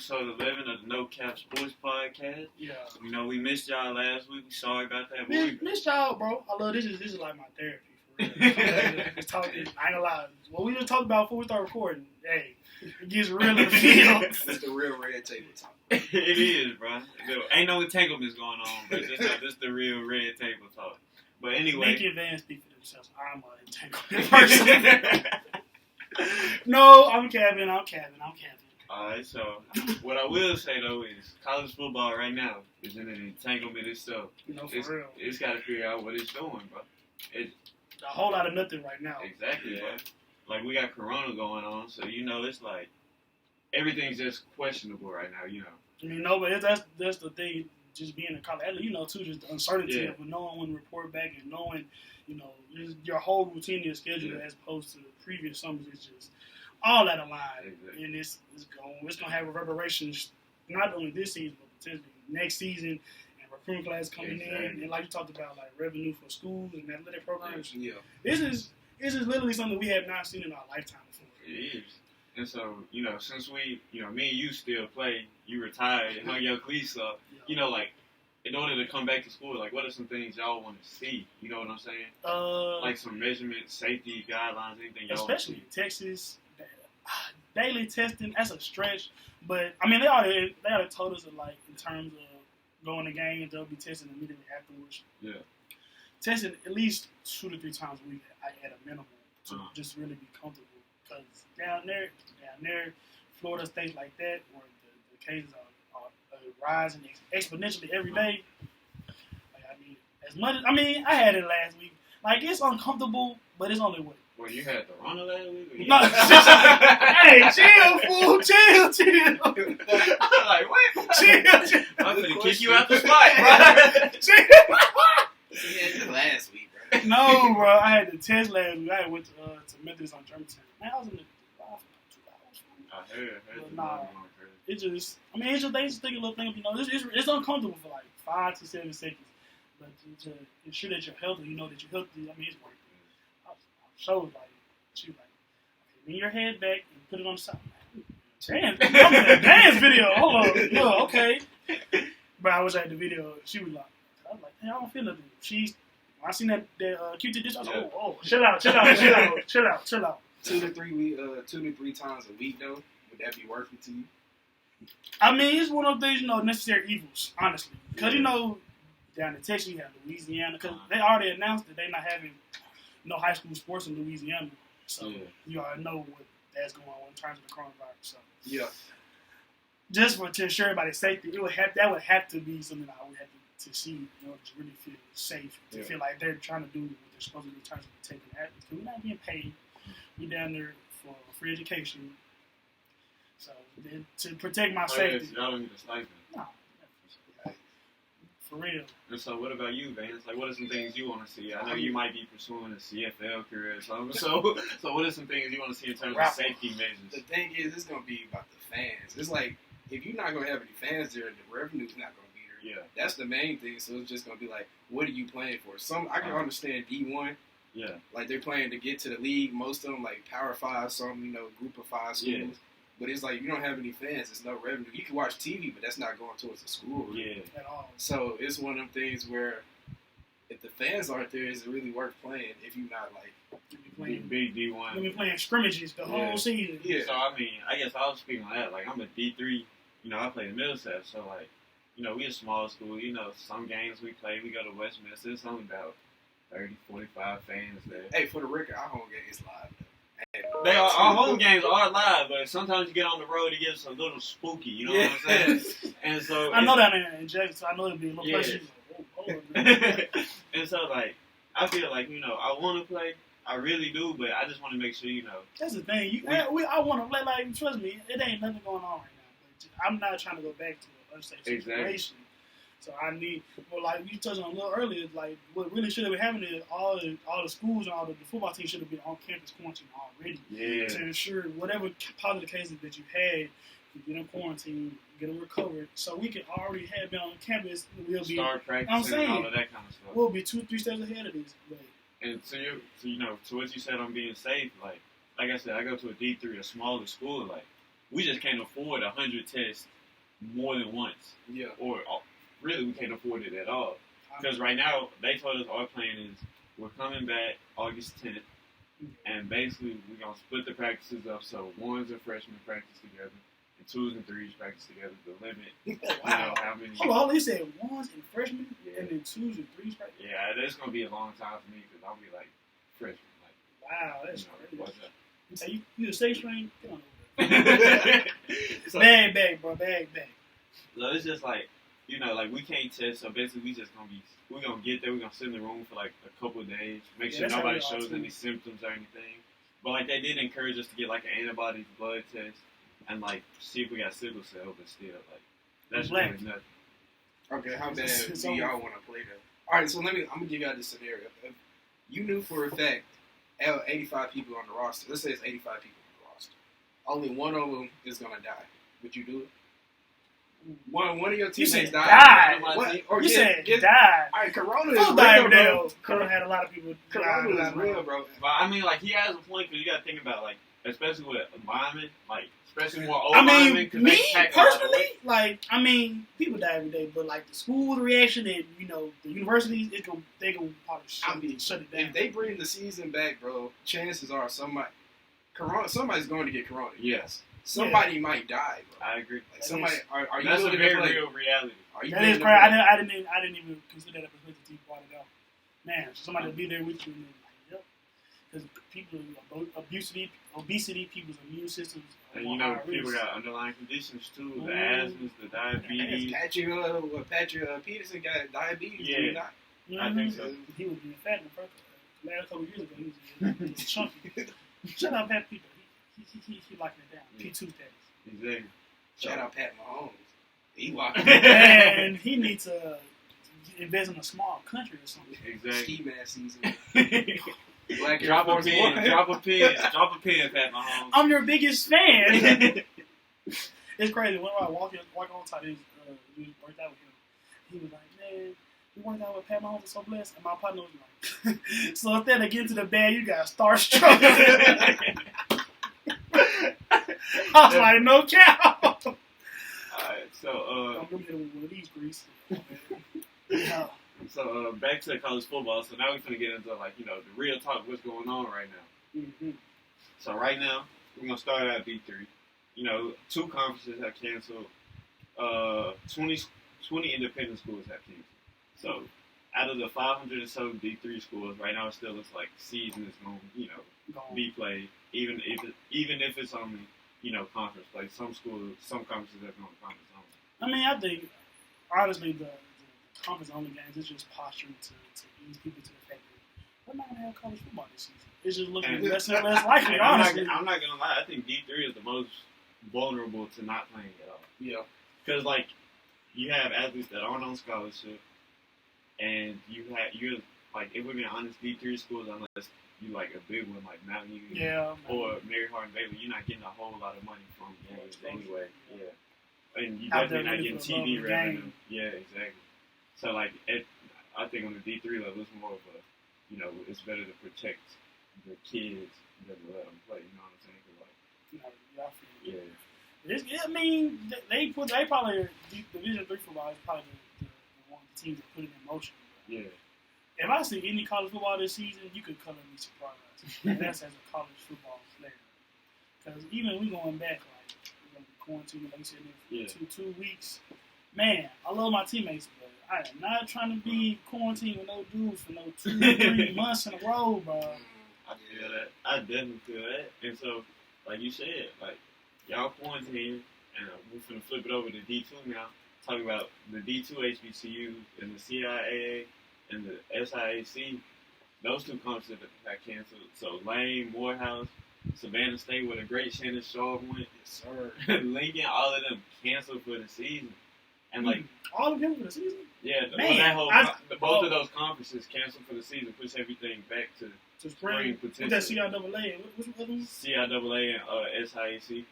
episode 11 of the No Cap Sports Podcast. Yeah. You know, we missed y'all last week. We sorry about that. Missed y'all, bro. I love this. This is like my therapy. For real. Just talking, I ain't gonna lie. What we just talked about before we start recording, hey, it gets real in the field. That's the real red table talk. It is, bro. Ain't no entanglements going on, but this the real red table talk. But anyway. Make Vans speak for themselves. I'm an entanglement person. No, I'm capping. Alright, so what I will say though is college football right now is in an entanglement itself. For real. It's got to figure out what it's doing, bro. A whole lot of nothing right now. Exactly, bro. Like we got Corona going on, so it's like everything's just questionable right now, But that's the thing. Just being a college athlete, too, just the uncertainty of knowing when to report back and knowing, just your whole routine, your schedule, as opposed to previous summers, it's just all out of line. Exactly. And it's gonna have reverberations not only this season but potentially next season, and recruiting class coming in, and like you talked about, like revenue for schools and athletic programs. Yeah. This is literally something we have not seen in our lifetime before. It is. And so, since we, me and you still play, you retired and hung your cleats up, like, in order to come back to school, like, what are some things y'all want to see? You know what I'm saying? Like some measurement, safety guidelines, anything y'all especially want to see? Texas, daily testing, that's a stretch. But, they already told us that, like, in terms of going to games, they'll be testing immediately afterwards. Yeah. Testing at least 2 to 3 times a week at a minimum to just really be comfortable. Because down there, Florida states like that, where the cases are rising exponentially every day. Like, I had it last week. Like, it's uncomfortable, but it's only what. Well, you had the Rona last week? No. Hey, chill, fool. Chill. Like, what? Chill. I'm going to kick you out the spot, bro. Chill. Yeah, just last week, bro. No, bro. I had the test last week. I went to Methodist on Germantown. Man, I was in the drive for 2 hours. I heard. Nah, it just, it's just, they just think a little thing, it's uncomfortable for like 5 to 7 seconds. But to ensure that you're healthy, that you're healthy, it's worth it. I showed, like, she was like, okay, lean your head back and put it on the side. Damn, I'm in a dance video. Hold on. Yeah, okay. But I wish I had the video. She was like, hey, I don't feel nothing. When I seen that Q-tip dish, I was like, oh, chill out. 2 to 3 times a week, though, would that be worth it to you? It's one of those things, necessary evils, honestly. Because, down in Texas, you have Louisiana. Because they already announced that they're not having no high school sports in Louisiana. So, you already know what that's going on in terms of the coronavirus. So, yeah. Just to ensure everybody's safety, that would have to be something that I would have to see, to really feel safe, to feel like they're trying to do what they're supposed to do in terms of protecting athletes. Because we're not getting paid. We're down there for free education. So, to protect my safety. Y'all don't need a stipend. No. For real. And so, what about you, Vance? Like, what are some things you want to see? I know you might be pursuing a CFL career or something. So what are some things you want to see in terms of safety measures? The thing is, it's going to be about the fans. It's like, if you're not going to have any fans there, the revenue's not going to be there. Yeah. That's the main thing. So it's just going to be like, what are you playing for? I can understand D1. Yeah. Like, they're playing to get to the league. Most of them, like, Power 5, some, group of 5 schools. Yeah. But it's like, you don't have any fans, there's no revenue. You can watch TV, but that's not going towards the school. Really. At all. So it's one of them things where if the fans aren't there, is it really worth playing if you're not, like, big D1. We've been playing scrimmages the whole season. Yeah. So, I guess I'll speak on that. Like, I'm a D3. I play in Middlesex. So, like, we a small school. Some games we play, we go to Westminster. It's only about 30, 45 fans there. Hey, for the record, our home game is live, though. Our home games are live, but sometimes you get on the road, it gets a little spooky. You know what I'm saying? And so I know that in Jackson, so I know it'll be a little place. And so, like, I feel like I want to play, I really do, but I just want to make sure That's the thing. I want to play. Like, trust me, it ain't nothing going on right now. But I'm not trying to go back to an unsafe situation. So I need, like you touched on a little earlier, like what really should have been happening is all the schools and all the football teams should have been on campus quarantine already. Yeah. To ensure whatever positive cases that you had, you get in quarantine, get them recovered, so we can already have been on campus. We'll be start practicing and all of that kind of stuff. We'll be 2-3 steps ahead of this. But, and so to what you said on being safe, like I said, I go to a D3, a smaller school, like we just can't afford 100 tests more than once. Yeah. Or really, we can't afford it at all. Because right now, they told us our plan is we're coming back August 10th, and basically we're going to split the practices up so ones and freshmen practice together, and twos and threes practice together. The limit, Wow. you know, how many. Hold on, you said ones and freshmen, and then twos and threes practice? Yeah, that's going to be a long time for me because I'll be like freshman. Like, Wow, that's you know, crazy. what's up? You a six string? Get on So, bag, bro, bag. so it's just like, you know, like we can't test, so basically we're gonna get there, we're gonna sit in the room for like a couple of days, make sure that's how nobody we are, shows too. any symptoms or anything. But like they did encourage us to get like an antibodies blood test and like see if we got sickle cell, but still like that's Black. really nothing. Okay, how bad It's do y'all want to play that? All right, so I'm gonna give y'all this scenario. If you knew for a fact 85 people on the roster, let's say it's 85 people on the roster, only one of them is gonna die. Would you do it? One of your You teammates said died. died. What? Or You said get, died. all right, Corona is Full real, dive bro. now. Corona had a lot of people. Corona is real, bro. But I mean, like he has a point because you gotta think about like, especially with linemen, like especially more old I linemen, mean, because me they pack a lot of personally, weight. like, I mean, people die every day, but like the school reaction and you know the universities, they gonna probably shut it down. If they bring the season back, bro, chances are somebody's going to get Corona. Yes, Somebody might die, bro. I agree. Like somebody, are you That's a willing very to play? real reality. Are you That willing is to crazy. play? I didn't even consider that because the team brought it out. Man, so somebody to be there with you and then like, yep. Because people, obesity, people's immune systems. And you know, people got underlying conditions too, the Mm. asthmas, the diabetes. Patrick Peterson got diabetes. Yeah. Did he not? I think so. He was being fat in the first last couple of years ago. He was chunky. Shut up, Pat Peter. He locking it down. P2 status. Exactly. Shout out Pat Mahomes. He walking And he needs to invest in a small country or something. Exactly. ski mask season. Black Drop a Air Force pin, One. drop a pin, Pat Mahomes. I'm your biggest fan. It's crazy. When I walk on top, we worked out with him. He was like, man, we worked out with Pat Mahomes. So blessed. And my partner was like, so instead of getting to the bed, you got starstruck. I was like, no cow. Alright, so I'm gonna hit him with one of these grease. Yeah. so back to college football. So now we're gonna get into like, you know, the real talk, what's going on right now. Mm-hmm. So right now, we're gonna start at D3. You know, 2 conferences have canceled. 20 independent schools have canceled. So out of the 500 or so D3 schools, right now it still looks like season is going, you know, be played. Even if it's only, you know, conference play. Some conferences have gone conference only. I mean, I think honestly the conference only games is just posturing to ease people to the fact that we're not gonna have college football this season. It's just looking less and less likely. And Honestly, I'm not gonna lie. I think D3 is the most vulnerable to not playing at all. Yeah. Because like you have athletes that aren't on scholarship, and you're like, if we're being honest, D3 schools, unless you like a big one like Mountain Union yeah. or Mary Hardin Baylor, you're not getting a whole lot of money from games anyway. Yeah, and you Out definitely there not really getting for the love TV of the revenue. game. Yeah, exactly. So like, I think on the D3 level, it's more of a, you know, it's better to protect the kids than to let them play. You know what I'm saying? 'Cause like, I mean, they probably Division III football is probably the one of the teams that put it in motion. yeah. If I see any college football this season, you could color me surprised. And that's as a college football player. Because even we going back, like, we're going to be quarantined, like you said, for 2 weeks. Man, I love my teammates, but I am not trying to be quarantined with no dudes for no 2-3 months in a row, bro. I feel that. I definitely feel that. And so, like you said, like, y'all quarantined, and we're going to flip it over to D2 now, talking about the D2 HBCU and the CIAA and the SIAC. Those 2 conferences got canceled. So Lane, Morehouse, Savannah State, where the great Shannon Sharp went. Yes, sir. Lincoln, all of them canceled for the season. And like, all of them for the season? yeah, Man, both of those conferences canceled for the season, push everything back to spring What's potential. that CIAA? What's the other one? CIAA and SIAC.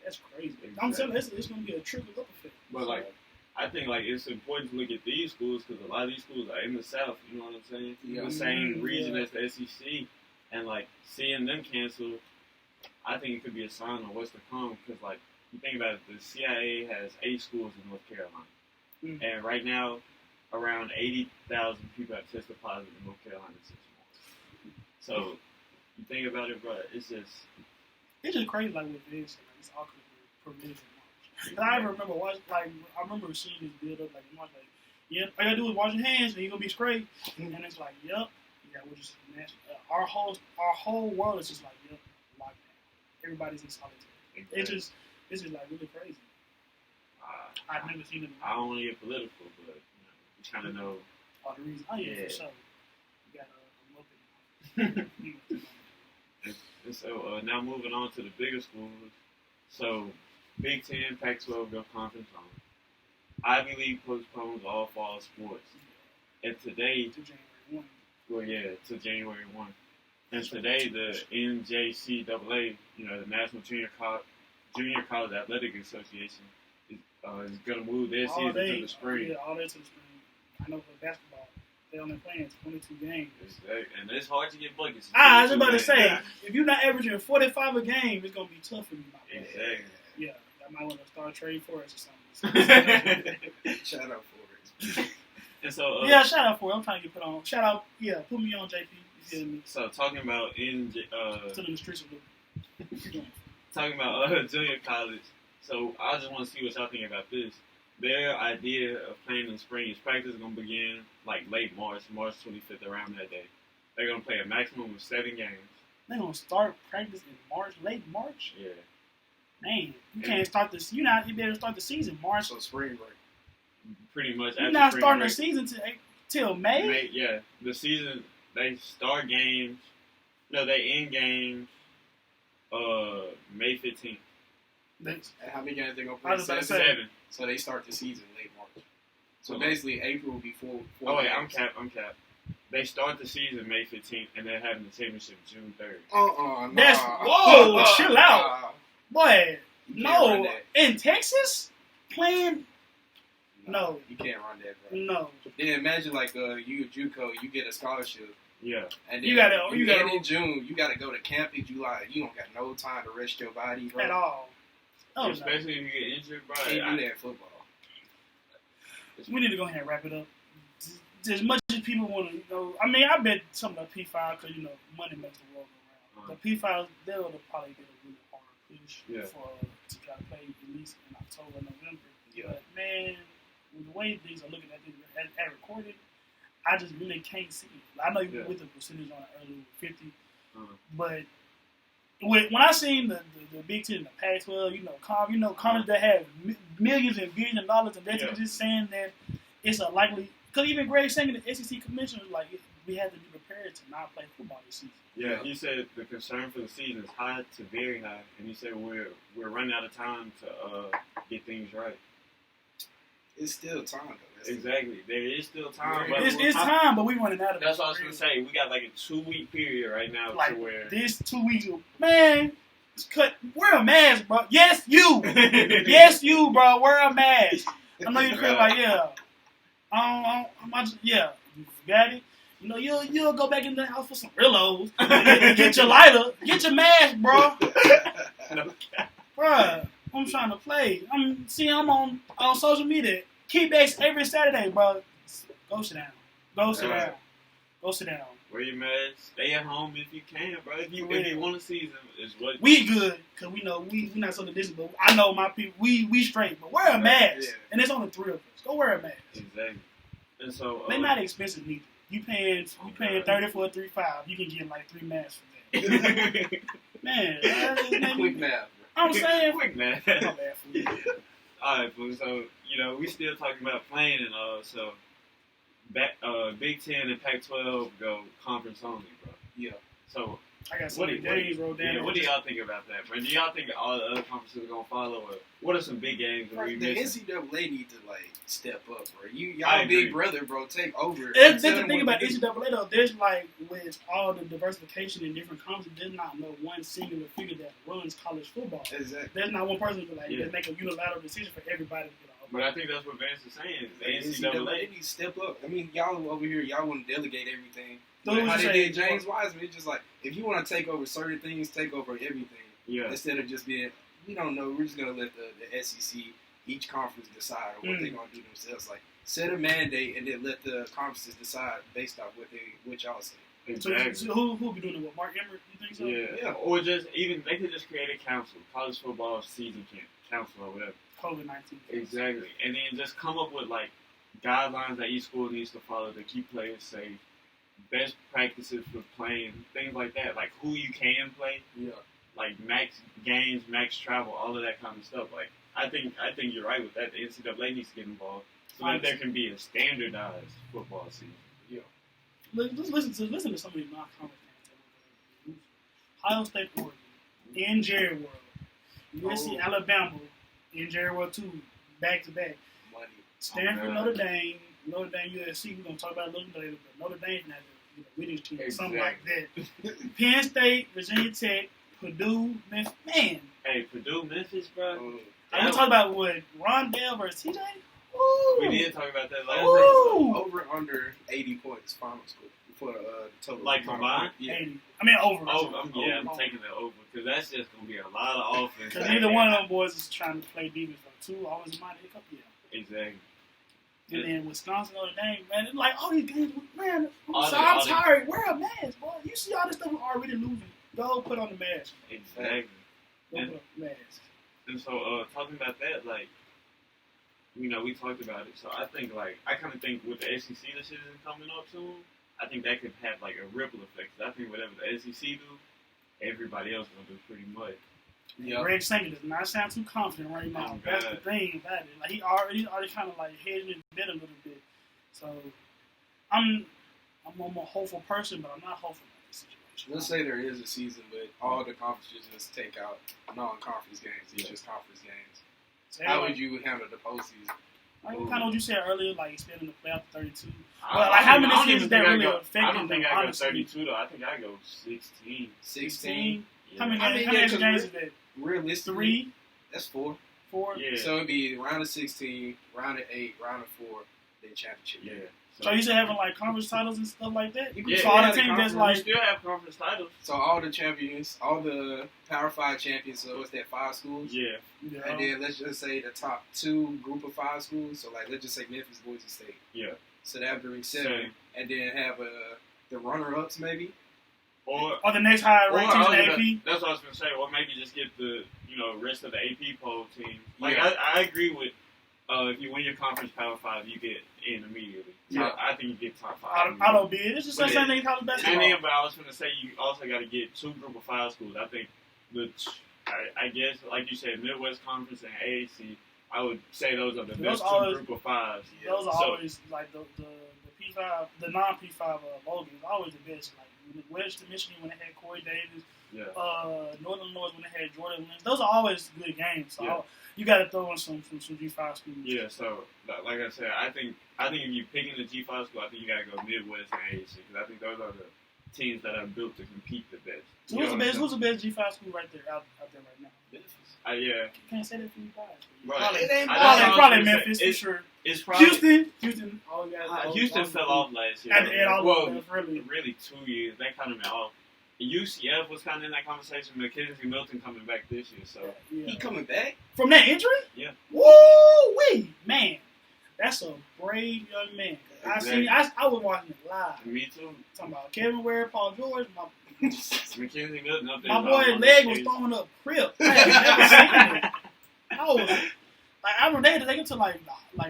That's crazy. Exactly. I'm telling you, it's going to be a trickle up effect. But like, I think like it's important to look at these schools because a lot of these schools are in the South. You know what I'm saying? Yeah. The same region as the SEC, and like seeing them cancel, I think it could be a sign of what's to come because, like, you think about it, the CIA has 8 schools in North Carolina. Mm. And right now, around 80,000 people have tested positive in North Carolina in 6 months. So, you think about it, bro, it's just crazy, like, with this, like, it's all prevented in March. And I remember watching, like, I remember seeing this build up, like, in March, like, yeah, all you gotta do is wash your hands and you're gonna be straight. And it's like, yep, yeah, we're just, our whole world is just like, yep, lockdown. Everybody's in solitary. Exactly. It's just like really crazy. I've never seen it. I don't want to get political, but you kind of know. All the reasons. Oh yeah, for sure. You got a And so now moving on to the bigger schools. So Big Ten, Pac-12 go conference on. Ivy League postpones all fall sports. And today, to January 1. well, yeah, to January 1. And today, the NJCAA, the National Junior College Athletic Association, is going to move their season to the spring. Yeah, all day to the spring. I know for basketball, they only playing 22 games. And it's hard to get buckets. I was about to say, if you're not averaging 45 a game, it's going to be tough for you. Exactly. Yeah, I might want to start trading for us or something. Shout out Forbes. And so, yeah, shout out for it. I'm trying to get put on. Shout out, yeah, put me on, JP. You feel me? So talking about Still in the streets of the talking about junior college. So I just want to see what y'all think about this. Their idea of playing in spring is practice is going to begin like late March 25th, around that day. They're going to play a maximum of 7 games. They're going to start practice in March, late March? Yeah. Man, you can't start this. You better start the season March. So spring break. Pretty much. You're not starting the season till May? Yeah. The season, they start games. No, they end games May 15th. And how many games they going to play? 7. So they start the season late March. So basically April before. Oh, wait, I'm capped. They start the season May 15th, and they're having the championship June 3rd. Nah. That's, whoa, chill out. Boy, no. In Texas? Playing? No. You can't run that, bro. No. Then imagine, like, you at JUCO, you get a scholarship. Yeah. And then you gotta in June, you got to go to camp in July. You don't got no time to rest your body, bro. At all. Oh, especially if you get injured, bro. Can't do that in football. We need to go ahead and wrap it up. As much as people want to know, I mean, I bet some of the P5, because, money makes the world go round. The P5, they'll probably get a really hard push to try to play at least in October, November. Yeah. But, man, with the way things are looking at this at recorded, I just really can't see it. I know you with the percentage on it earlier, 50, but when I seen the Big Ten and the Pac-12, college that have millions and billions of dollars, and they're just saying that it's a likely. Because even Greg saying the SEC commissioner was like, we have to be prepared to not play football this season. Yeah, he said the concern for the season is high to very high, and he said we're running out of time to get things right. It's still time, though. Exactly. There is still time. It's time, but we're running out of it. That's what I was going to say. We got like a 2-week period right now like, to where... This 2 weeks, man, wear a mask, bro. Yes, you. Yes, you, bro. Wear a mask. I know you're like, yeah. You got it. You'll go back in the house for some Rillos. Get your lighter. Get your mask, bro. Bruh, I'm trying to play. I'm on social media. Keybacks every Saturday, bro. Go sit down. Wear your mask. Stay at home if you can, bro. If you want a season, is what we good because we know we not social distance, but I know my people. We straight, but wear a mask, and it's only 3 of us. Go wear a mask. Exactly. And so they not expensive neither. You paying $30 for a 3.5. You can get like 3 masks for that. Man, quick math. I'm saying quick math. My bad for you. All right, so we still talking about playing and so Big Ten and Pac-12 go conference only, bro. Yeah. So I got some days rolled down. Yeah, what do y'all think about that, bro? Do y'all think all the other conferences are gonna follow, or what are some big games that we missing? The NCAA need to step up, bro. Y'all big brother, bro. Take over. That's the thing about NCAA though. There's with all the diversification in different conferences, there's not no one singular figure that runs college football. Exactly. There's not one person that make a unilateral decision for everybody to get off. But I think that's what Vance is saying. The NCAA need to step up. I mean, y'all over here, y'all want to delegate everything. How they did James Wiseman, it's just like, if you want to take over certain things, take over everything. Yeah. Instead of just being, we don't know, we're just going to let the SEC, each conference decide on what they're going to do themselves. Like, set a mandate and then let the conferences decide based on what y'all say. Exactly. So who will be doing it? What, Mark Emmert? You think so? Yeah. Or just even they could just create a council, college football season council or whatever. COVID-19. Exactly, and then just come up with like guidelines that each school needs to follow to keep players safe, best practices for playing, things like that. Like who you can play. Yeah. Like max games, max travel, all of that kind of stuff. Like I think you're right with that. The NCAA needs to get involved so that there can be a standardized football season. Yeah. Just listen to some of these non-conference games. Ohio State, Oregon, in Jerry World, USC, Alabama, in Jerry World 2, back to back. Money. Stanford, Notre Dame, USC. We're gonna talk about it a little later, but Notre Dame had the winning team, something like that. Penn State, Virginia Tech, Purdue, Memphis. Man. Hey, Purdue, Memphis, bro. I'm talking about what Rondell versus TJ. We did talk about that last episode. Over under 80 points final score for total. Like combined? Yeah. 80. I mean over. I'm taking it over because that's just gonna be a lot of offense. Because neither one of them boys is trying to play defense. Like two always might hiccup. Yeah. Exactly. And then Wisconsin, Notre Dame, man, it's like all these games, man. I'm tired. Wear a mask, boy. You see all this stuff we're already losing. Go put on the mask. Exactly. Go put on the mask. And so, talking about that, like, you know, we talked about it. So I think, like, I kind of think with the SEC decision coming up soon, I think that could have like a ripple effect. I think whatever the SEC do, everybody else gonna do pretty much. Yeah. Greg Sankey does not sound too confident right now. That's the thing about it. Like he's already kind of like hedging his bet a little bit. So I'm a more hopeful person, but I'm not hopeful about this situation. Let's say there is a season, but all the conferences just take out non-conference games. It's just conference games. So how would you handle the postseason? Like kind of what you said earlier, like expanding the playoff to 32. But like how many seasons that really affecting? I don't think I go 32 though. I think I go 16. 16. Yeah. How many games is that? Realistically, 3. That's 4. 4. Yeah. So it'd be round of 16, round of 8, round of 4, then championship. Yeah. So you still having like conference titles and stuff like that? You so all the teams that's like still have conference titles. So all the champions, all the Power 5 champions. So what's that? 5 schools. Yeah. And then let's just say the top 2 group of 5 schools. So like let's just say Memphis, Boise State. Yeah. So that would bring 7, and then have the runner-ups maybe. Or the next high ranked teams in the AP. That's what I was gonna say. Or maybe just get the rest of the AP poll team. Like I agree with if you win your conference Power 5, you get in immediately. Yeah. I think you get top 5. Auto bid. It's just the same thing in college basketball. And then, but I was gonna say you also got to get 2 group of 5 schools. I think I guess like you said, Midwest Conference and AAC. I would say those are the best 2 group of 5s. Those are always like the P5, the non-P5 bowl games. Always the best. Like Western Michigan when they had Corey Davis. Yeah. Northern Illinois when they had Jordan Lynch. Those are always good games. So you got to throw in some G5 schools. Yeah. So like I said, I think if you're picking the G5 school, I think you got to go Midwest and AAC because I think those are the teams that are built to compete the best. So who's the best G5 school right there out there right now? Memphis. Yeah. Can't say that for you guys. Right. Probably Memphis for sure. It's probably Houston. Houston fell off last year. Really 2 years. They kind of went off. UCF was kind of in that conversation. Mackenzie Milton coming back this year, so he coming back from that injury. Yeah. Woo-wee, man, that's a brave young man. Exactly. I was watching it live. Me too. Talking about Kevin Ware, Paul George, Mackenzie Milton up there. My boy leg was throwing up crip. I had never seen it. I was like, I remember they had to take him to like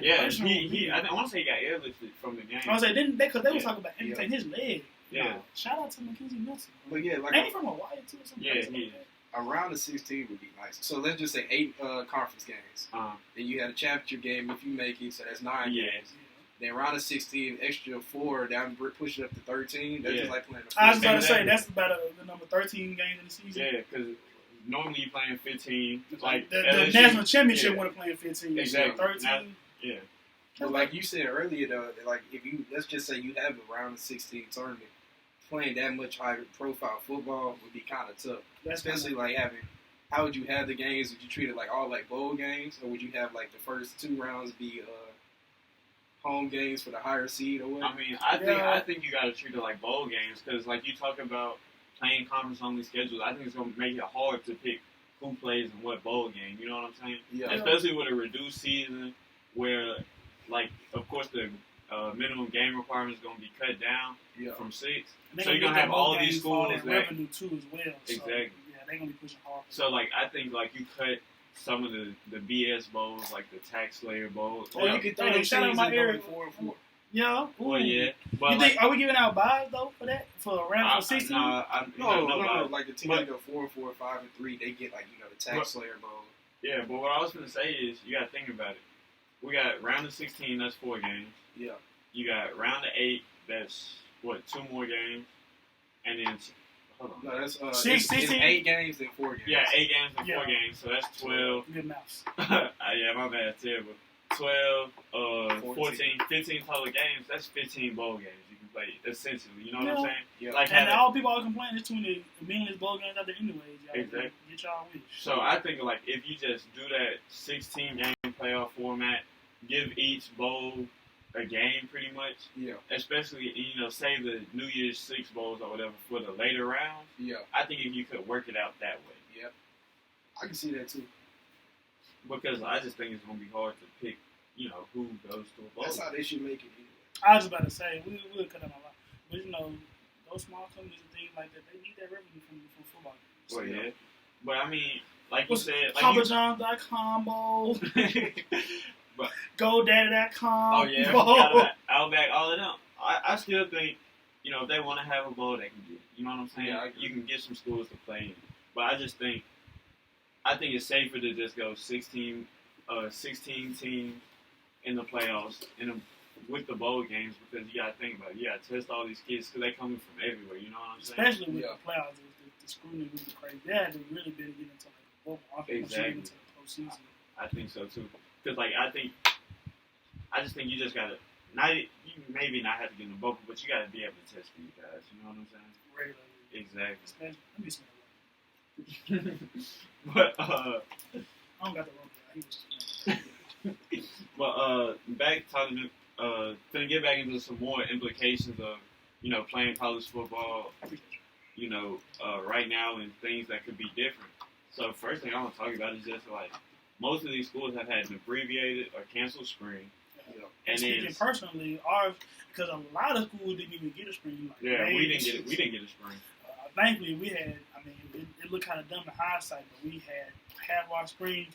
yeah. I want to say he got airlifted from the game. I was like, because they was talking about him taking his leg. Yeah. Shout out to Mackenzie Milton. But yeah, like ain't he from Hawaii too or something? Yeah, around the 16 would be nice. So let's just say 8 conference games. Then you had a championship game if you make it, so that's 9 games. Then around the 16, extra 4 down, push it up to 13. That's just like playing. I was about to say that's about the number 13 games in the season. Yeah, because normally you're playing 15. Like the national championship when playing 15. Exactly. 13. Yeah. But like you said earlier, though, like if you let's just say you have a round of 16 tournament, playing that much higher profile football would be kind of tough. Especially like how would you have the games? Would you treat it like all like bowl games, or would you have like the first 2 rounds be home games for the higher seed or what? I mean, I think you got to treat it like bowl games because like you talk about playing conference only schedules, I think it's gonna make it hard to pick who plays in what bowl game. You know what I'm saying? Yeah. Especially with a reduced season, where, like, of course the minimum game requirement is gonna be cut down from 6. So you're gonna have all these schools that revenue too as well. Exactly. So, yeah, they're gonna be pushing hard. So like I think like you cut some of the BS bowls, like the tax layer bowls. Or you could throw them teams in going 4-4. Yeah. Well, yeah. But you think, are we giving out buys though for that? For around for 16? No. Like the teams that go 4-4, 5-3, they get like the tax layer bowl. Yeah, but what I was gonna say is you gotta think about it. We got round of 16, that's 4 games. Yeah. You got round of 8, that's what, 2 more games, and then hold on. No, that's 16. 8 games and 4 games. Yeah, 8 games and 4 games, so that's 12. Good mouse. Yeah, my bad, terrible. 12, 14, 15 total games. That's 15 bowl games you can play, essentially. You know what I'm saying? Yeah. Like, and all people are complaining is too many meaningless bowl games out there anyways. Y'all exactly. Get y'all wish. So I think like if you just do that 16 game playoff format, give each bowl a game pretty much. Yeah. Especially say the New Year's 6 bowls or whatever for the later rounds. Yeah. I think if you could work it out that way. Yep. I can see that too. Because I just think it's gonna be hard to pick, who goes to a bowl. That's how they should make it anyway. I was about to say we'll cut them a lot, but those small companies and things like that, they need that revenue from football games. Well, yeah. But I mean, like you said, like PapaJohns.com bowl, but GoDaddy.com. Oh yeah, Outback, all of them. I still think, if they want to have a bowl, they can get it. You know what I'm saying? Yeah, you can get some schools to play in. But I think it's safer to just go 16 teams in the playoffs with the bowl games, because you got to think about it. You got to test all these kids because they coming from everywhere. You know what I'm saying? Especially with the playoffs, the scrutiny would be crazy. They had to really get into like a bowl. Exactly. Into the postseason. I think so too. Because I just think you just gotta you maybe not have to get in the bubble, but you gotta be able to test these guys. You know what I'm saying? Regularly. Exactly. Let me smell that. But I don't got the wrong guy. but back talking gonna get back into some more implications of playing college football right now and things that could be different. So first thing I want to talk about is just like most of these schools have had an abbreviated or canceled spring. Yeah. And speaking personally, ours, because a lot of schools didn't even get a spring. Like we didn't get it. We didn't get a spring. Thankfully, we had. I mean, it looked kind of dumb in hindsight, but we had half our spring.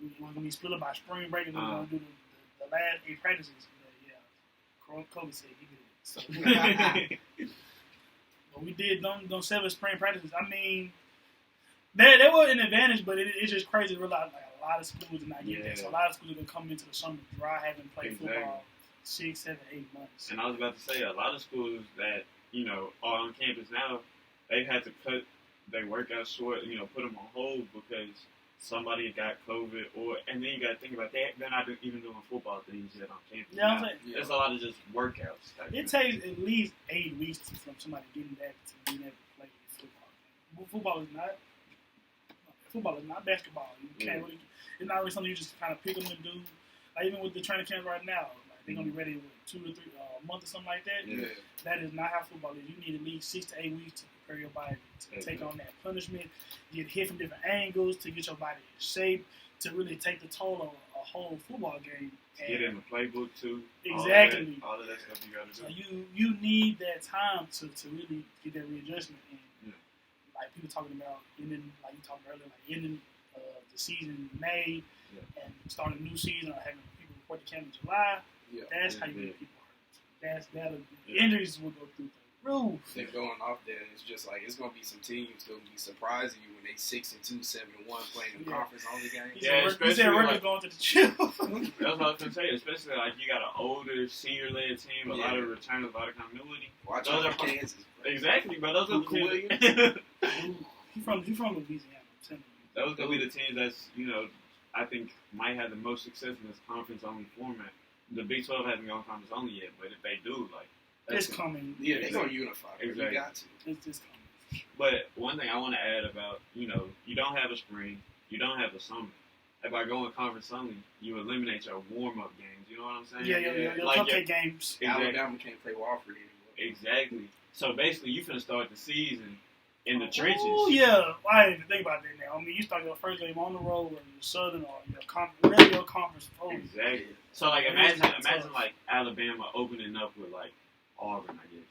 We were going to be split up by spring break, and we were going to do the last 8 practices. But yeah, COVID said he did it. So, but we did those 7 spring practices. I mean, they were an advantage, but it's just crazy to realize like a lot of schools did not get that. So a lot of schools are going to come into the summer dry, having played football 6, 7, 8 months. And I was about to say, a lot of schools that are on campus now, they've had to cut their workouts short, put them on hold because somebody got COVID, and then you got to think about that. They're not even doing football things yet on campus. Yeah, I'm saying. There's a lot of just workouts. It takes at least 8 weeks from somebody getting back to being able to play football. Football is not basketball. You can't really. It's not really something you just kind of pick them and do. Like even with the training camp right now, like they're gonna be ready in 2 to 3 month or something like that. Yeah. That is not how football is. You need at least 6 to 8 weeks to prepare your body to take on that punishment, get hit from different angles, to get your body in shape, to really take the toll of a whole football game. And get in the playbook too. Exactly. All of that stuff you got to do. So you need that time to really get that readjustment. And like people talking about ending, like you talked earlier, like ending the season in May and starting a new season, or having people report to camp in July. Yeah. That's how you get people hurt. Injuries will go through the roof. They're going off there. It's just like it's gonna be some teams gonna be surprising you when they 6-2, 7-1 playing the conference only games. Especially Rutgers going to the chill. That's what I was gonna say. Especially like you got an older senior-led team, a lot of returners, a lot of continuity. Watch out for Kansas. Exactly, but those are the teams. You from Louisiana? I'm telling you. Those gonna be the teams that's I think might have the most success in this conference-only format. The Big 12 hasn't gone conference-only yet, but if they do, like. It's coming. Yeah, they're going to unify. Exactly. You got to. It's just coming. But one thing I want to add about, you don't have a spring, you don't have a summer. If I go in conference only, you eliminate your warm-up games. You know what I'm saying? Yeah. Like cupcake games. Exactly. Alabama can't play Wofford anymore. Exactly. So basically, you finna start the season in the trenches. Oh yeah, I didn't even think about that now. I mean, you start your first game on the road, or your Southern, or your whatever your conference. Exactly. So like, imagine like Alabama opening up with like Auburn, I guess.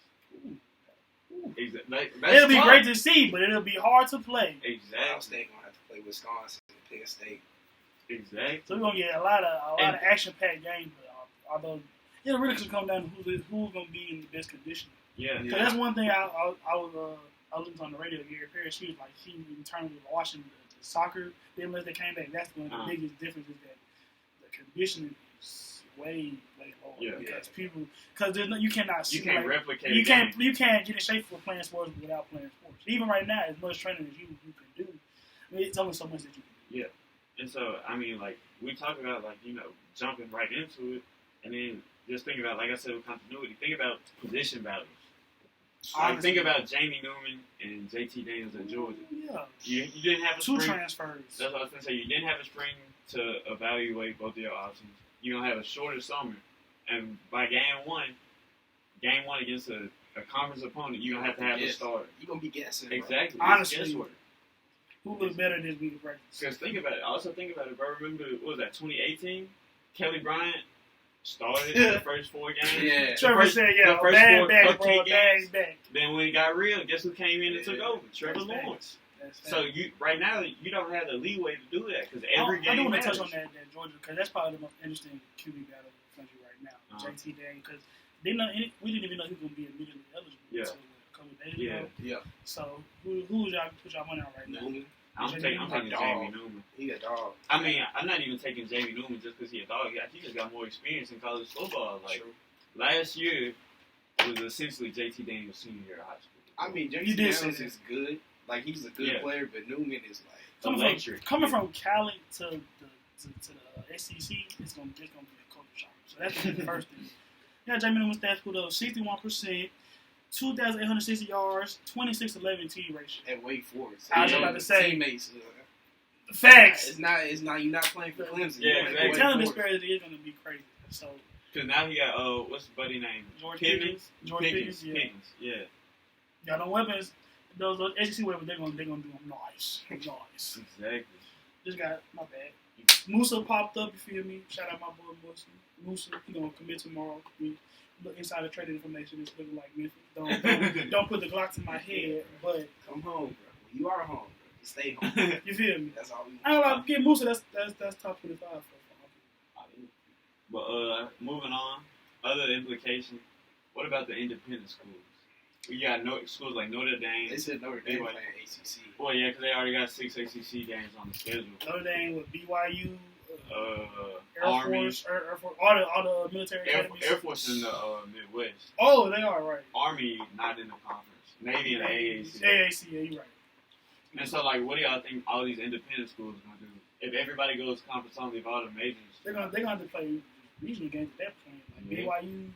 Exactly. It'll be great to see, but it'll be hard to play. Exactly. Ohio State gonna have to play Wisconsin and Penn State. Exactly. So we're gonna get a lot of action-packed games, but although it really could come down to who's gonna be in the best condition. Yeah. Because that's one thing I was listening on the radio. Gary Parrish, he was like, in terms of watching the soccer, then unless they came back, that's one of the biggest differences, that the conditioning is way lower. Yeah. Because you cannot you can't replicate. You can't get in shape for playing sports without playing sports. Even right now, as much training as you can do, I mean, it's only so much that you can do. Yeah. And so, I mean, like, we talk about, like, jumping right into it, and then just think about, like I said, with continuity, think about position battles. Like, think about Jamie Newman and JT Daniels at Georgia. Yeah. You didn't have a spring. Two transfers. That's what I was going to say. You didn't have a spring to evaluate both of your options. You're going to have a shorter summer. And by game one against a conference opponent, you're going to have a starter. You're going to be guessing. Exactly. Honestly, who looks better this week of practice? Because think about it. Also think about it, bro. Remember, what was that, 2018? Kelly Bryant started in the first 4 games. Yeah. Trevor said, the first bang, 4 bang, cupcake games. Bang. Then when it got real, guess who came in and took over? Trevor Lawerence. So right now, you don't have the leeway to do that because every game I do want to matters. touch on that Georgia, because that's probably the most interesting QB battle in the country right now. JT Daniels, because we didn't even know he was going to be immediately eligible until a couple of days ago. Yeah. So who would y'all put y'all money on right now? Newman. I'm taking Jamie Newman. He a dog. I mean, I'm not even taking Jamie Newman just because he a dog. He just got more experience in college football. Like, last year was essentially JT Daniels' senior year of high school. I mean, JT Daniels is good. Like, he's a good player, but Newman is like electric. Coming from Cali to the SEC, it's gonna be a culture shock. So that's the first thing. Yeah, Jamie Newman stats put up 61%, 2,860 yards, 26-11 TD ratio. At Wake Forest. I was about to say teammates. Facts. It's not. You're not playing for Clemson. Yeah, exactly. The talent disparity is gonna be crazy. So. Because now he got what's the buddy name? Pickens. Yeah. Got no weapons. Those SEC weapons, they're gonna do them nice. Exactly. Just got my bad. Musa popped up. You feel me? Shout out my boy Musa. He gonna commit tomorrow. Look inside the trading information. It's looking like Memphis. Don't put the Glocks in my head. But come home, bro. You are home, bro. You stay home. You feel me? That's all we want. I don't like get Musa. That's top 25 for. But moving on, other implication. What about the independent schools? We got schools like Notre Dame. They said Notre Dame playing ACC. Well, yeah, because they already got 6 ACC games on the schedule. Notre Dame with BYU, Air Army, Force, all the military academies. Air Force in the Midwest. Oh, they are right. Army not in the conference. Navy in the AAC. AAC, yeah, you're right. And so, like, what do y'all think all these independent schools are gonna do? If everybody goes conference only of all the majors, they're gonna have to play regional games at that point. Like BYU,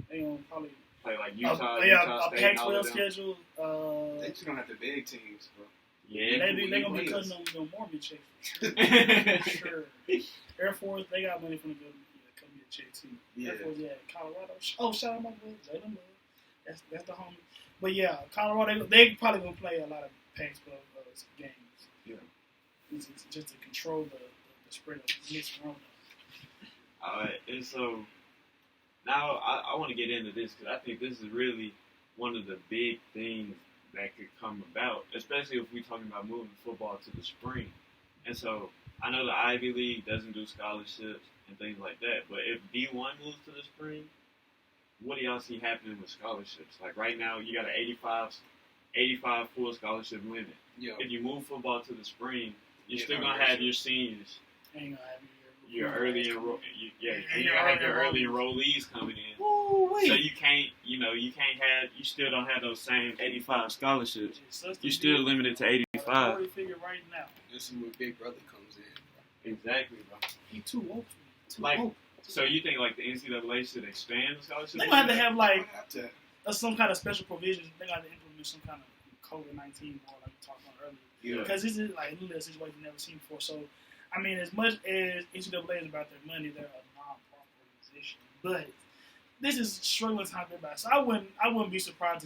they gonna probably play like Utah, a State, Pac-12 schedule. They just gonna have the big teams, bro. Yeah, they're gonna be cutting on Mormon checks. Sure. Air Force, they got money from the government. Yeah, cut me a check too. Yeah. Air Force, Colorado. Oh, shout out my boy Jalen Bud. That's the homie. But yeah, Colorado, they probably gonna play a lot of Pac-12 games. Yeah. Just to control the spread of this corona. Alright, and so now I want to get into this because I think this is really one of the big things that could come about, especially if we're talking about moving football to the spring. And so I know the Ivy League doesn't do scholarships and things like that, but if D1 moves to the spring, what do y'all see happening with scholarships? Like right now, you got an 85 full scholarship limit. Yeah. If you move football to the spring, you're still gonna have your seniors. Ain't gonna have your early and you're gonna have your early enrollees coming in. Ooh, wait. So you still don't have those same 85 scholarships. You're still limited to 85. Figure right now. This is where Big Brother comes in. Exactly, bro. He too woke. So you think like the NCAA should expand the scholarship? They gonna have to have like some kind of special provisions. They got to implement some kind of COVID-19 law like we talked about earlier. Yeah. Because this is like literally a situation we've never seen before. So, I mean, as much as NCAA is about their money, they're a non-profit organization. But this is struggling time for everybody. So I wouldn't be surprised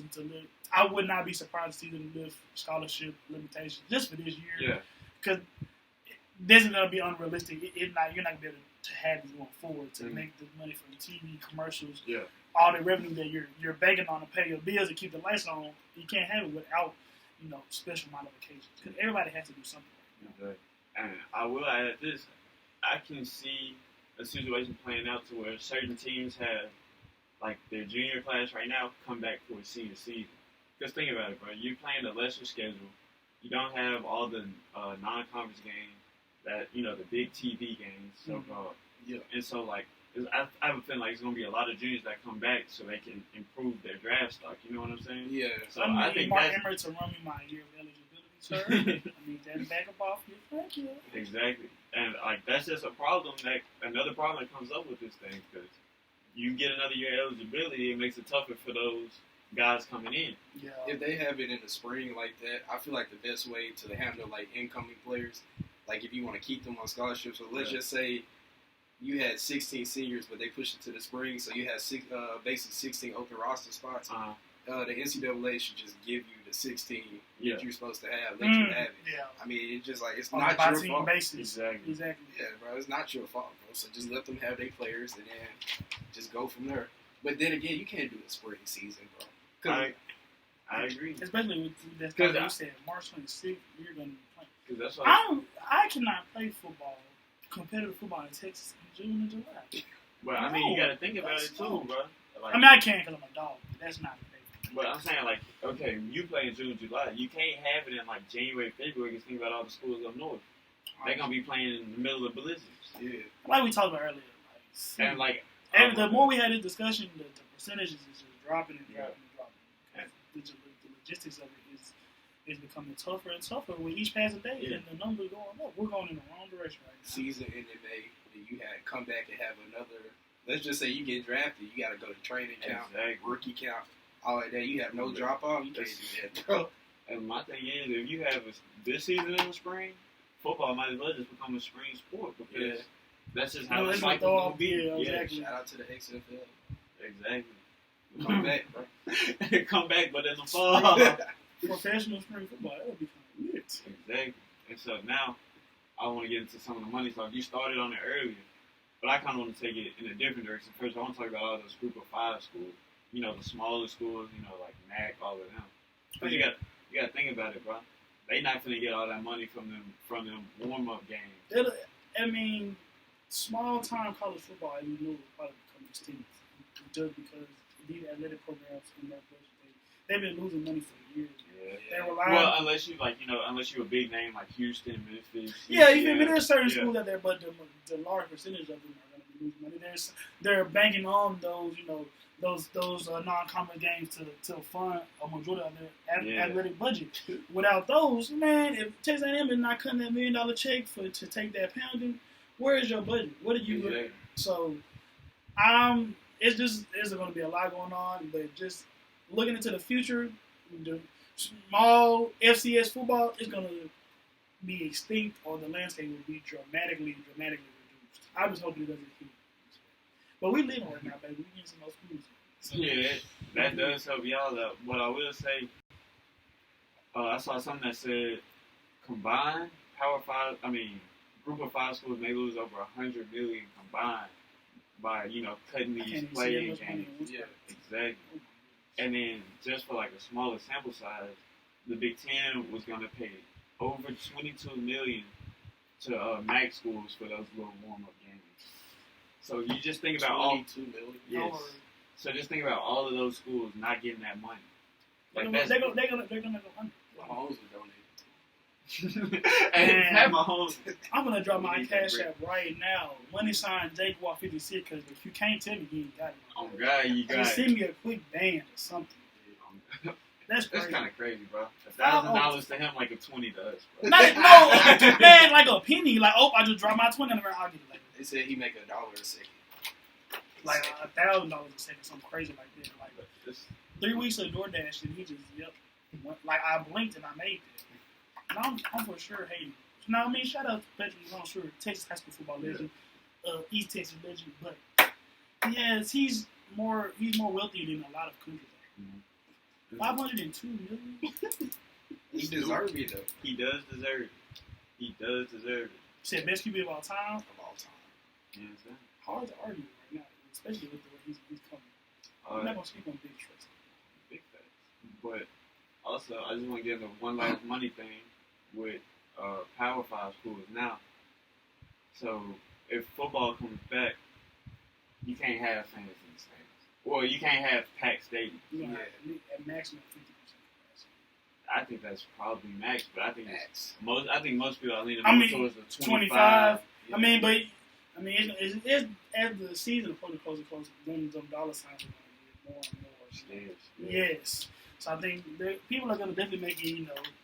I would not be surprised to see them lift scholarship limitations just for this year. Yeah. Because this is gonna be unrealistic. You're not gonna be able to have this going forward to make the money from TV commercials. Yeah. All the revenue that you're banking on to pay your bills and keep the lights on. You can't have it without special modifications because everybody has to do something. Exactly. And I will add this: I can see a situation playing out to where certain teams have, like their junior class right now, come back for a senior season. Because think about it, bro. You're playing a lesser schedule. You don't have all the non-conference games that, the big TV games, so-called. Yeah. And so, like, I have a feeling like it's going to be a lot of juniors that come back so they can improve their draft stock. You know what I'm saying? Yeah. So I think Mark that's... Emmert to run me my year of eligibility, sir. I need that back up off you. Thank you. Exactly. And, like, that's just a problem another problem that comes up with this thing because you get another year of eligibility, it makes it tougher for those guys coming in. Yeah. If they have it in the spring like that, I feel like the best way to handle like incoming players, like if you want to keep them on scholarships, so let's just say you had 16 seniors, but they pushed it to the spring, so you had basically 16 open roster spots. The NCAA should just give you the 16 that you're supposed to have, let you have it. Yeah. I mean, it's just like it's on not your fault. Basis. Exactly. Yeah, bro, it's not your fault, bro. So just let them have their players and then just go from there. But then again, you can't do a spring season, bro. I agree. Especially with that thing you said, March 26th, you're going to be playing. Because that's what I cannot play football, competitive football in Texas in June and July. But I mean, you got to think about it too, bro. Like, I mean, I can because I'm a dog. But that's not the thing. But I'm saying, like, okay, you play in June, July. You can't have it in, like, January, February because think about all the schools up north. They're going to be playing in the middle of blizzards. Yeah. Like we talked about earlier. And, like... And the more we had this discussion, the percentages is just dropping and dropping and dropping. The logistics of it is becoming tougher and tougher with each passing day, and the numbers going up. We're going in the wrong direction right now. Season ended May, and you had come back and have another. Let's just say you get drafted, you got to go to training camp, rookie camp, all like that. You have no drop off. You can't do that, bro. And my thing is, if you have this season in the spring, football might as well just become a spring sport because that's just how the cycle will be. Exactly. Shout out to the XFL. Exactly. Come back, bro. Come back, but in the fall. Professional spring football, that would be kind of lit. Exactly. And so now, I want to get into some of the money stuff. You started on it earlier, but I kind of want to take it in a different direction. First, I want to talk about all those group of 5 schools. The smaller schools, like MAC, all of them. But you got to think about it, bro. They not finna get all that money from them warm-up games. I mean, small-time college football, you know, will probably become extinct just because these athletic programs in that budget, they've been losing money for years. Yeah. Well, unless you're a big name like Houston, Memphis. Yeah, even there's certain schools out there, but the large percentage of them are going to be losing money. They're banking on those, those non-conference games to fund a majority of their athletic budget. Without those, man, if Texas A&M is not cutting that $1 million check to take that pounding, where is your budget? What are you looking at? So, it's going to be a lot going on, but just looking into the future, the small FCS football is going to be extinct, or the landscape will be dramatically reduced. I just hope it doesn't keep. But we live right now, baby. We need some more schools. So. Yeah, that does help y'all out. But I will say, I saw something that said combined group of 5 schools may lose over $100 million combined by cutting these play-in games. Yeah, exactly. And then just for like a smaller sample size, the Big Ten was gonna pay over $22 million to MAC schools for those little warm-up games. So you just think about all $22 million. Yes. So just think about all of those schools not getting that money. Like they're gonna go under. Mahomes would donate. And Pat Mahomes. I'm gonna drop my cash app right now. Money sign Jake Wall 56. Because if you can't tell me, you ain't got it. Oh God, you got just it. send me a quick band or something. That's crazy. That's kind of crazy, bro. $1,000 to him like a 20 to us, bro. Man, like a penny. Like, I just dropped my 20 on the ground. I'll get it later. They said he make $1 a second. Like $1,000 a second, something crazy like that. Like 3 weeks of DoorDash, and he just like I blinked and I made that. And I'm for sure hating. You know what I mean? Shout out to Patrick, I'm sure Texas high school football legend, East Texas legend, but yes, he's He's more wealthy than a lot of countries. Mm-hmm. 502 million. He deserves it though. He does deserve it. He does deserve it. Said best QB of all time. Of all time. Yeah, Hard to argue right now, especially with the way he's coming. I'm not gonna speak on big trust. Big facts. But also, I just want to get into one last money thing with Power 5 schools now. So if football comes back, you can't have fans in the stands. Well, you can't have packed stadiums. You know, at maximum 50%. I think that's probably max, but I think Max. most people are leaning towards the 25. Yeah. I mean, it's as the season approaches closer, them dollar signs are going to get more and more. Yes. So I think people are going to definitely make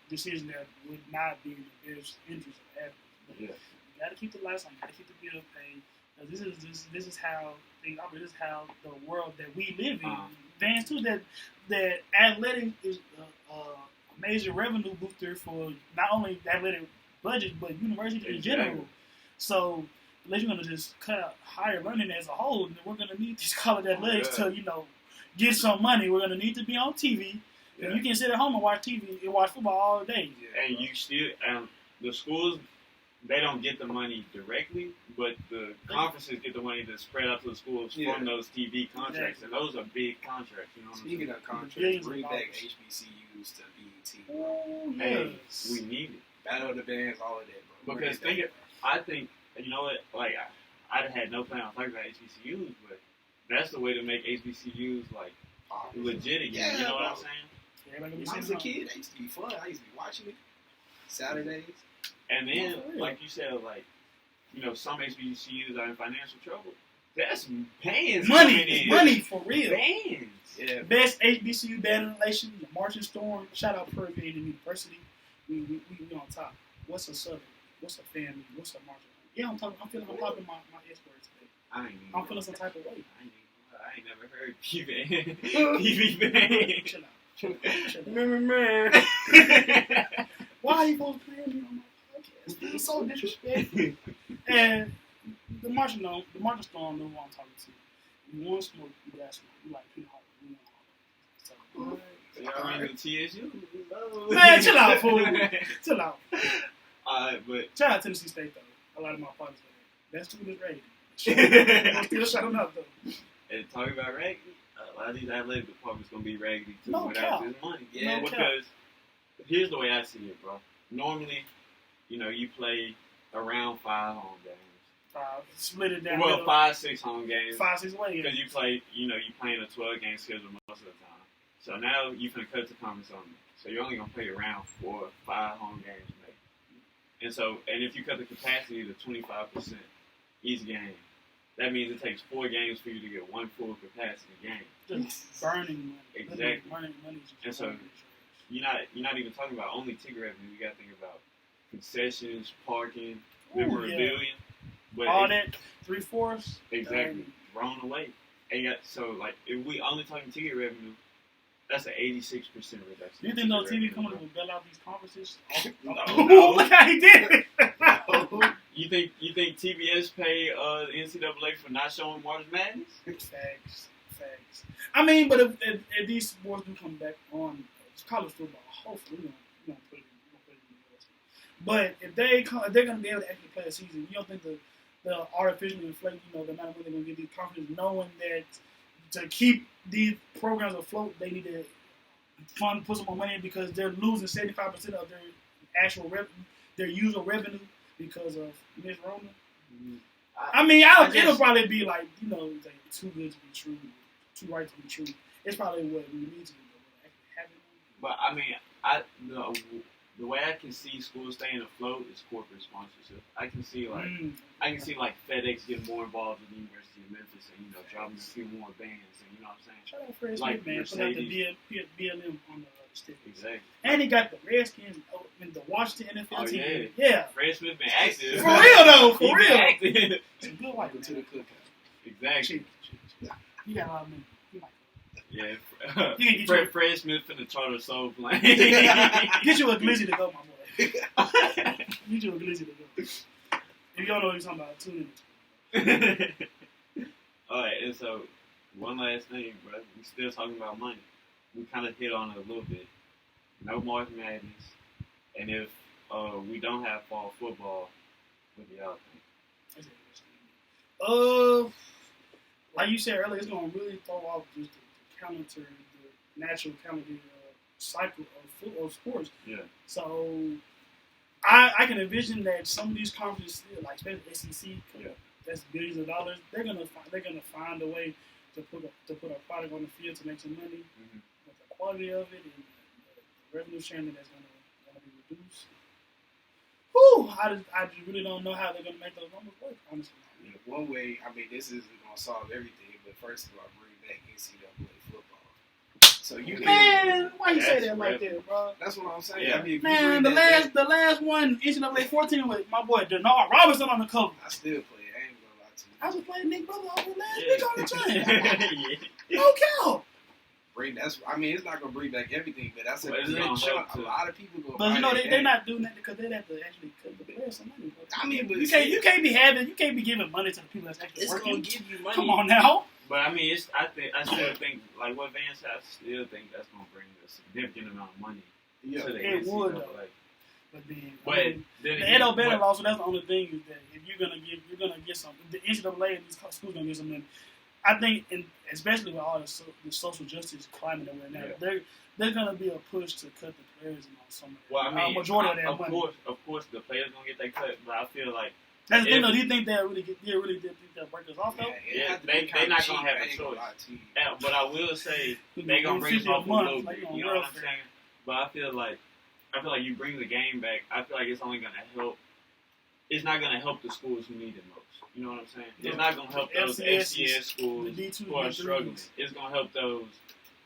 decisions that would not be in the best interest of athletes. But you got to keep the lights on. You got to keep the bill paid. This is how things operate. This is how the world that we live in. Advance too that athletics is a major revenue booster for not only the athletic budget but universities in general. So unless you're going to just cut out higher learning as a whole, then we're going to need these college athletics to get some money. We're going to need to be on TV. Yeah. You can sit at home and watch TV and watch football all day. Yeah. And you still the schools, they don't get the money directly, but the conferences get the money to spread out to the schools from those TV contracts, and those are big contracts. You know what Speaking of contracts, bring back HBCUs to BET. Oh, hey, we need it. Battle of the Bands, all of that, bro. Because I think, you know what, like, I had no plan on talking about HBCUs, but that's the way to make HBCUs, like, legit again. You know what I'm saying? Yeah, when I was a kid, that used to be fun. I used to be watching it Saturdays. And then, like you said, like, some HBCUs are in financial trouble. That's bands money for real. Bands. Yeah. Best HBCU band in relation, the Marching Storm. Shout out Princeton University. We on top. What's a Southern? What's a family? What's a marching? Yeah, I'm popping my S words today. I'm feeling some type of way. I ain't never heard PV band. Chill out. Man. Why are you supposed to play me on my podcast? It's so disrespectful. And the Marching Storm know who I'm talking to. You want smoke, you got smoke. You like Peter Hart. Y'all in the TSU? Man, chill out, fool. Chill out. But shout out Tennessee State though. A lot of my partners there. That's too good raggedy. I'm still shut them up though. And talking about raggedy, a lot of these athletic departments gonna be raggedy too without this money. Yeah, because here's the way I see it, bro. Normally, you play around 5 home games. Split it down. Well, 5-6 home games. 5-6 away games. Because you play, you playing a 12-game schedule most of the time. So now you can cut the conference only. So you're only gonna play around 4 or 5 home games maybe. And if you cut the capacity to 25% each game, that means it takes 4 games for you to get 1 full capacity game. Just burning money. Exactly. Burning money. And so you're not even talking about only ticket revenue. You got to think about concessions, parking, memorabilia. Yeah. But all that 3/4. Exactly. Thrown away. And if we only talking ticket revenue, that's an 86% reduction. You think no TV company will bail out these conferences? No. Look how he did it. No. You think TBS pay the NCAA for not showing March Madness? Facts. I mean, but if these sports do come back on college football, hopefully we're gonna put it in the US. But if they're gonna be able to actually play a season, you don't think the artificially inflate, the amount of money they're gonna get these conferences, knowing that to keep these programs afloat, they need to put some more money in because they're losing 75% of their actual revenue, their user revenue because of Miss Rona. I mean, it'll probably be like, too good to be true, too right to be true. It's probably what we need to do. But I mean, the way I can see schools staying afloat is corporate sponsorship. I can see like FedEx getting more involved with the University of Memphis and dropping a few more bands and you know what I'm saying. Shout out Fred Smith, man, put out the BLM on the stick. Exactly. And he got the Redskins and the Washington NFL team. Yeah. Fred Smith been active. For real though, for real. Active. Some good white to the cookout. Exactly. He got a lot of money. Yeah, Fred Smith finna charter a soul plane. Get you a glizzy to go, my boy. Get you a glizzy to go. If you don't know what you're talking about, tune in. Alright, and so one last thing, bro. We still talking about money. We kind of hit on it a little bit. No March Madness, and if we don't have fall football, what do y'all think? Like you said earlier, it's gonna really throw off just the calendar, the natural calendar cycle of sports. Yeah. So I can envision that some of these conferences, like especially SEC, that's billions of dollars. They're gonna find a way to put a product on the field to make some money. Mm-hmm. But the quality of it and the revenue sharing that's gonna be reduced. Whew, I just really don't know how they're gonna make those numbers work. Honestly. Yeah, one way, I mean, this isn't gonna solve everything, but first of all, bring back NCAA football. So you man, why you say that like that, bro? That's what I'm saying. Yeah. I mean, man, the last one NCAA 14 with my boy Denard Robinson on the cover. I still play. I ain't gonna lie to you. I was playing Nick Brother over last week on the chain. Yeah. No count. I mean, it's not gonna bring back everything, but that's a But it's good gonna chunk. help A lot of people go. But you know buy that they're game. not doing that because they have to actually cut the players some money. Bro. I mean, but you can't be giving money to the people that's actually it's working. gonna give you money. Come on now. But I mean, I still think like what Van said. I still think that's gonna bring a significant amount of money Yeah. to the It would, NCAA. though. But then, But then then the again, NLB also, that's the only thing is that if you're gonna get some. The NCAA and these schools gonna get some money. I think, especially with all the social justice climate that we're in now, there's gonna be a push to cut the players and all some. Well, I mean, majority of that money. Of course, the players gonna get that cut, but I feel like That's the thing, though. Do you think they'll think they'll break us off though? Yeah, they're not gonna have a choice. Yeah, but I will say they gonna bring us off a little bit. You know what I'm saying? But I feel like you bring the game back. I feel like it's only gonna help. It's not gonna help the schools who need it most. You know what I'm saying? It's not gonna help those FCS schools who are struggling. It's gonna help those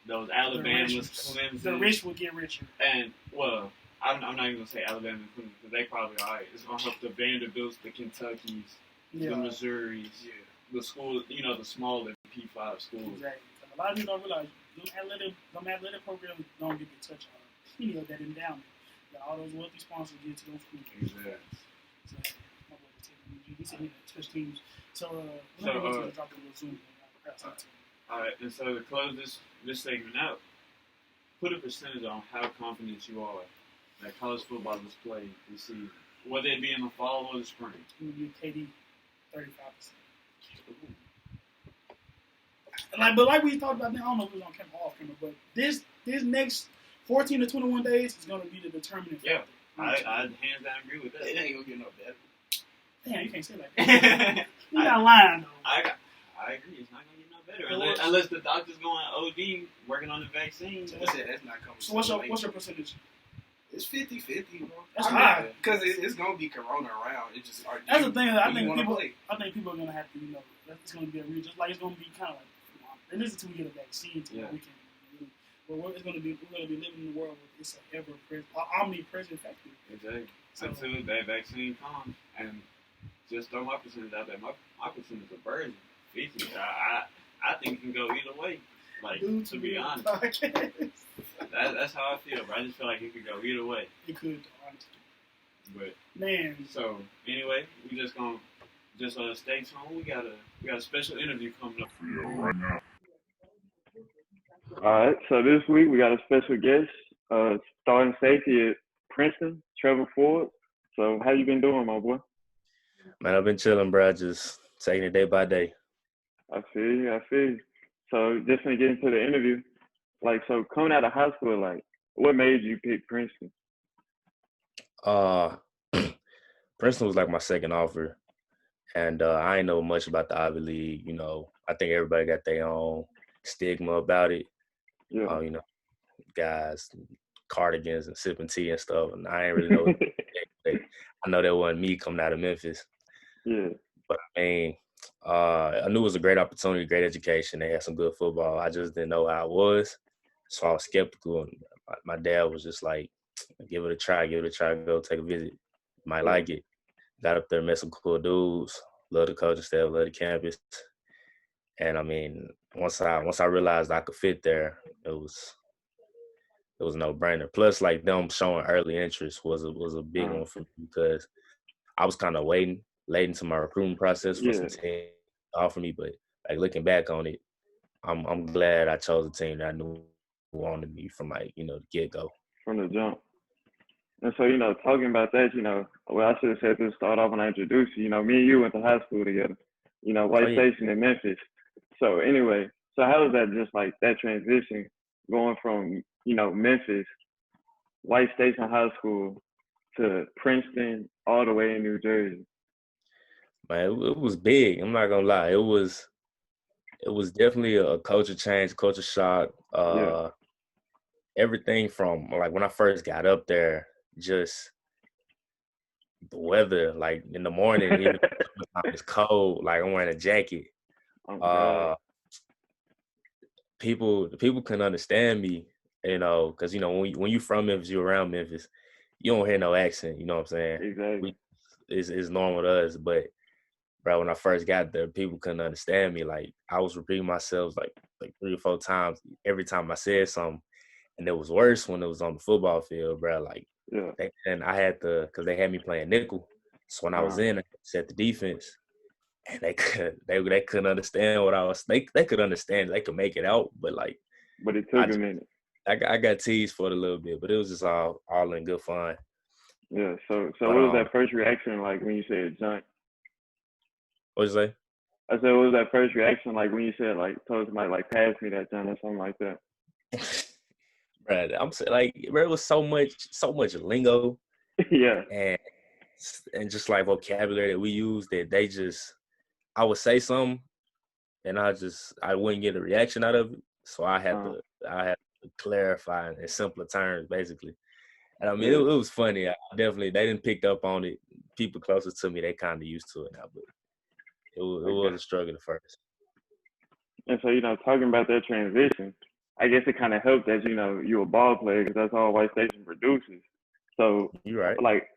Alabamas, Clemsons. The rich will get richer. And well, I'm not even gonna say Alabama and Clemson because they probably are alright. It's gonna help the Vanderbilts, the Kentuckys, the Missouris, the schools. You know, the smaller P5 schools. Exactly. A lot of people don't realize them athletic programs don't get to touch on any of that endowment that all those wealthy sponsors get to those schools. Exactly. So, my boy is taking he said he had touch teams. So, let me go to drop a little Zoom. All right, and so to close this segment out, put a percentage on how confident you are that college football is played this season, whether it be in the fall or the spring. I'm gonna give KD 35%. Like we talked about, I don't know if it was on camera or off camera, but this next 14 to 21 days is gonna be the determining factor. Yeah, I hands down agree with that. It ain't gonna get no better. Damn, you can't say that. You're not lying though. I agree. It's not gonna get no better unless the doctor's going OD working on the vaccine. So that's not coming. So what's your percentage? It's 50-50, bro. That's high. Because it's gonna be Corona around. It just that's the thing. I think people are gonna have to, it's gonna be a real, just like it's gonna be kind of like, at least until we get a vaccine, we can. But we're gonna be living in a world where it's an ever-present, omnipresent factor. Exactly. So, until that vaccine comes, and just throw my percentage out there. My percentage is a virgin. 50. I think it can go either way. Like, to be honest. That's how I feel, but I just feel like it could go either way. It could, honestly. But man. So anyway, we just gonna stay tuned. We got a special interview coming up for you right now. All right, so this week we got a special guest, starting safety at Princeton, Trevor Forbes. So how you been doing, my boy? Man, I've been chilling, bro. Just taking it day by day. I feel you. So just gonna get into the interview. So coming out of high school, what made you pick Princeton? Princeton was like my second offer. And I ain't know much about the Ivy League. I think everybody got their own stigma about it. Yeah. Guys, cardigans and sipping tea and stuff. And I ain't really know. I know that wasn't me coming out of Memphis. Yeah. But I knew it was a great opportunity, great education. They had some good football. I just didn't know how it was. So I was skeptical. And my dad was just like, give it a try, go take a visit. You might like it. Got up there, met some cool dudes. Love the coaching staff, love the campus. And once I realized I could fit there, it was a no-brainer. Plus, them showing early interest was a big one for me because I was kind of late into my recruiting process for some team to offer me. But looking back on it, I'm glad I chose a team that I knew wanted me from like, the get-go. from the jump. And so, talking about that, well, I should have said this to start off when I introduced you. Me and you went to high school together, White yeah. Station in Memphis. So anyway, so how was that just like that transition going from, Memphis, White Station High School to Princeton all the way in New Jersey? Man, it was big. I'm not gonna lie. It was definitely a culture change, culture shock. Yeah. Everything from like when I first got up there, just the weather, like in the morning, even if it's cold, like I'm wearing a jacket. Oh, Uh God. people couldn't understand me, because when you from Memphis, you around Memphis, you don't hear no accent, you know what I'm saying? Exactly. It's normal to us, but bro, when I first got there, people couldn't understand me. Like I was repeating myself like 3 or 4 times every time I said something. And it was worse when it was on the football field, bro. Like, Yeah. and I had to, because they had me playing nickel. So when I was in, I set the defense, and they couldn't understand what I was. They could understand, they could make it out, but like, But it took a minute. I got teased for it a little bit, but it was just all in good fun. Yeah. So But, what was that first reaction like when you said junk? What'd you say? I said, what was that first reaction like when you said like told somebody like pass me that junk or something like that? Bro, I'm saying like, bro, it was so much lingo. Yeah. And just like vocabulary that we use that they just, I would say something and I wouldn't get a reaction out of it. So I had to clarify in simpler terms, basically. And I mean, it was funny. They didn't pick up on it. People closest to me, they kind of used to it now, but it was a struggle at first. And so, talking about that transition, I guess it kind of helped that, you're a ball player because that's all White Station produces. So, You're right. like,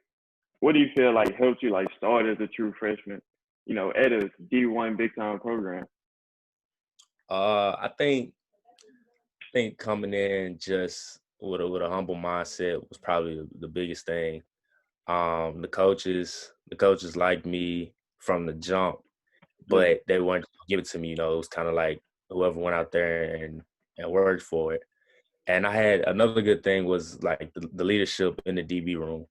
what do you feel like helped you, like, start as a true freshman, at a D1 big-time program? I think coming in just with a humble mindset was probably the biggest thing. The coaches liked me from the jump, but they weren't gonna give it to me. It was kind of like whoever went out there and worked for it. And I had another good thing was like the leadership in the DB room.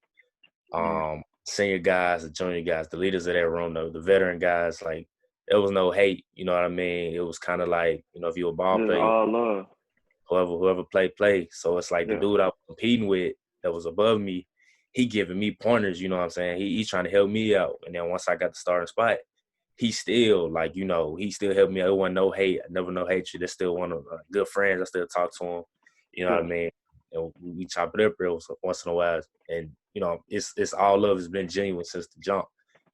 Senior guys, the junior guys, the leaders of that room, the veteran guys, like there was no hate. You know what I mean? It was kind of like, if you a ball player, all love. Whoever play. So it's like the dude I was competing with that was above me, he giving me pointers, you know what I'm saying? He's trying to help me out. And then once I got the starting spot, he still he still helped me out. It wasn't no hate. Never no hatred. They're still one of good friends. I still talk to him. You know what I mean? And we chop it up real once in a while. And, it's all love has been genuine since the jump.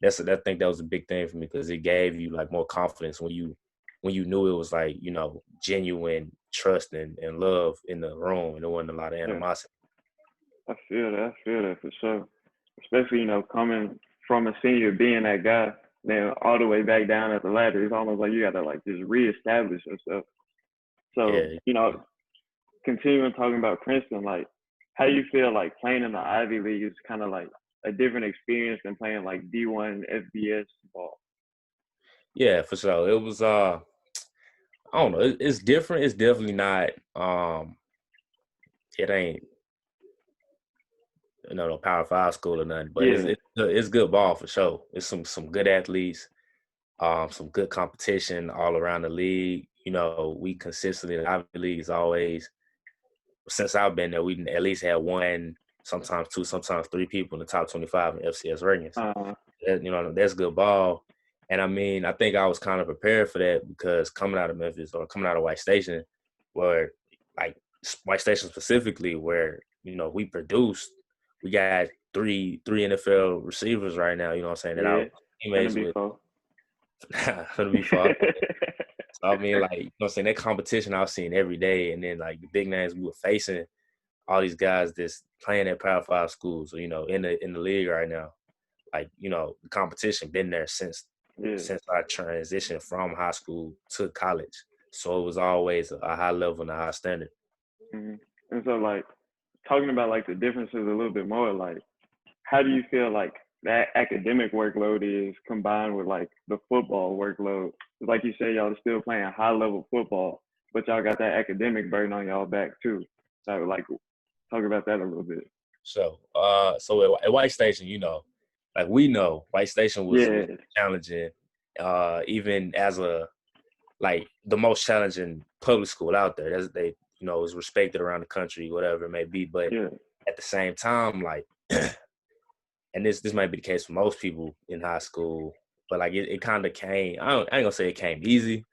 I think that was a big thing for me because it gave you like more confidence when you knew it was like, genuine trust and love in the room and there wasn't a lot of animosity. I feel that for sure. Especially, coming from a senior being that guy, then all the way back down at the ladder, it's almost like you gotta like just reestablish yourself. So, continuing talking about Princeton, like how you feel like playing in the Ivy League is kind of like a different experience than playing like D1 FBS ball. Yeah, for sure. It was I don't know. It's different. It's definitely not. It ain't no Power 5 school or nothing, but it's good ball for sure. It's some good athletes, some good competition all around the league. We consistently the Ivy League is always since I've been there. We at least had one, sometimes two, sometimes three people in the top 25 in FCS rankings. That's good ball. And I mean, I think I was kind of prepared for that because coming out of Memphis or coming out of White Station, where like White Station specifically, where we produced, we got three NFL receivers right now. You know what I'm saying? That I was teammates with. Gonna be fun. So I mean, like what I'm saying, that competition I was seeing every day, and then like the big names we were facing, all these guys that's playing at Power 5 schools, in the league right now. Like the competition been there since I transitioned from high school to college. So it was always a high level and a high standard. Mm-hmm. And so, like, talking about, like, the differences a little bit more, like, how do you feel like that academic workload is combined with, like, the football workload? Like you say, y'all are still playing high-level football. but y'all got that academic burden on y'all back too. So like talk about that a little bit. So at White Station, like we know White Station was challenging, even as like the most challenging public school out there. They is respected around the country, whatever it may be. But at the same time, like, and this might be the case for most people in high school, but like it kind of came. I ain't gonna say it came easy,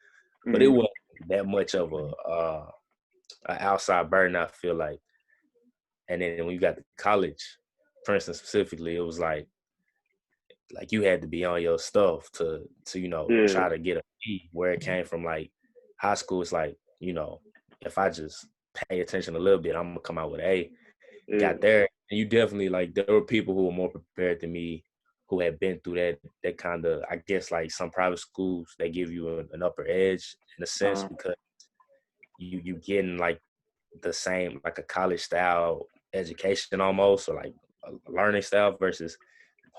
but it wasn't that much of an outside burden, I feel like. And then when you got to college, Princeton specifically, it was like you had to be on your stuff to try to get a B. Where it came from, like high school, it's like, if I just pay attention a little bit, I'm gonna come out with an A. Got there, and you definitely, like, there were people who were more prepared than me, who had been through that kind of, I guess, like some private schools, they give you an upper edge in a sense, because you getting like the same, like a college style education almost, or like a learning style versus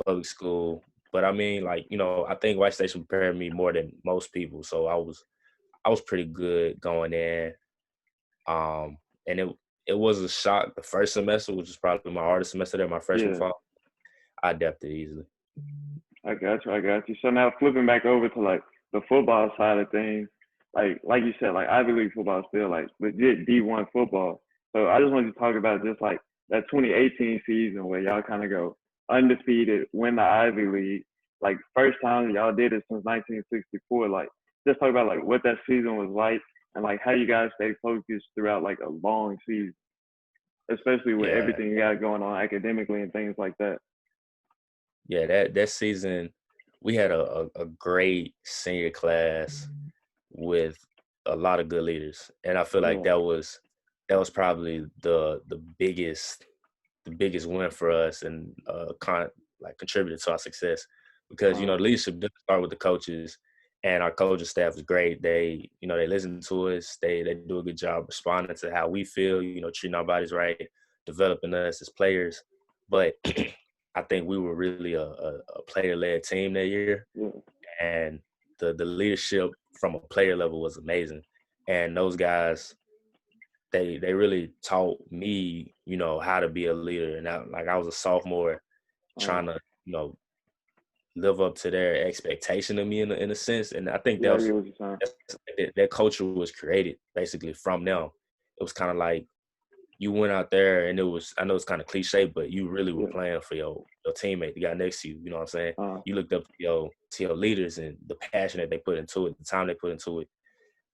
public school. But I mean, like, I think White Station prepared me more than most people, so I was pretty good going in. And it was a shock the first semester, which was probably my hardest semester there, my freshman fall. I adapted easily. I got you. So now flipping back over to like the football side of things, like you said, like Ivy League football is still like legit D1 football. So I just wanted to talk about just like that 2018 season where y'all kind of go undefeated, win the Ivy League, like first time y'all did it since 1964. Like just talk about like what that season was like and like how you guys stay focused throughout like a long season, especially with everything you got going on academically and things like that. Yeah, that season, we had a great senior class with a lot of good leaders, and I feel like that was probably the biggest win for us, and contributed to our success, because the leadership didn't start with the coaches, and our coaching staff is great. They they listen to us. They do a good job responding to how we feel. Treating our bodies right, developing us as players, but. I think we were really a player-led team that year, and the leadership from a player level was amazing. And those guys, they really taught me, how to be a leader. And I was a sophomore, trying to, live up to their expectation of me in a sense. And I think that culture was created basically from them. It was kind of like, you went out there and it was, I know it's kind of cliche, but you really were playing for your teammate, the guy next to you. You know what I'm saying? You looked up to your leaders and the passion that they put into it, the time they put into it.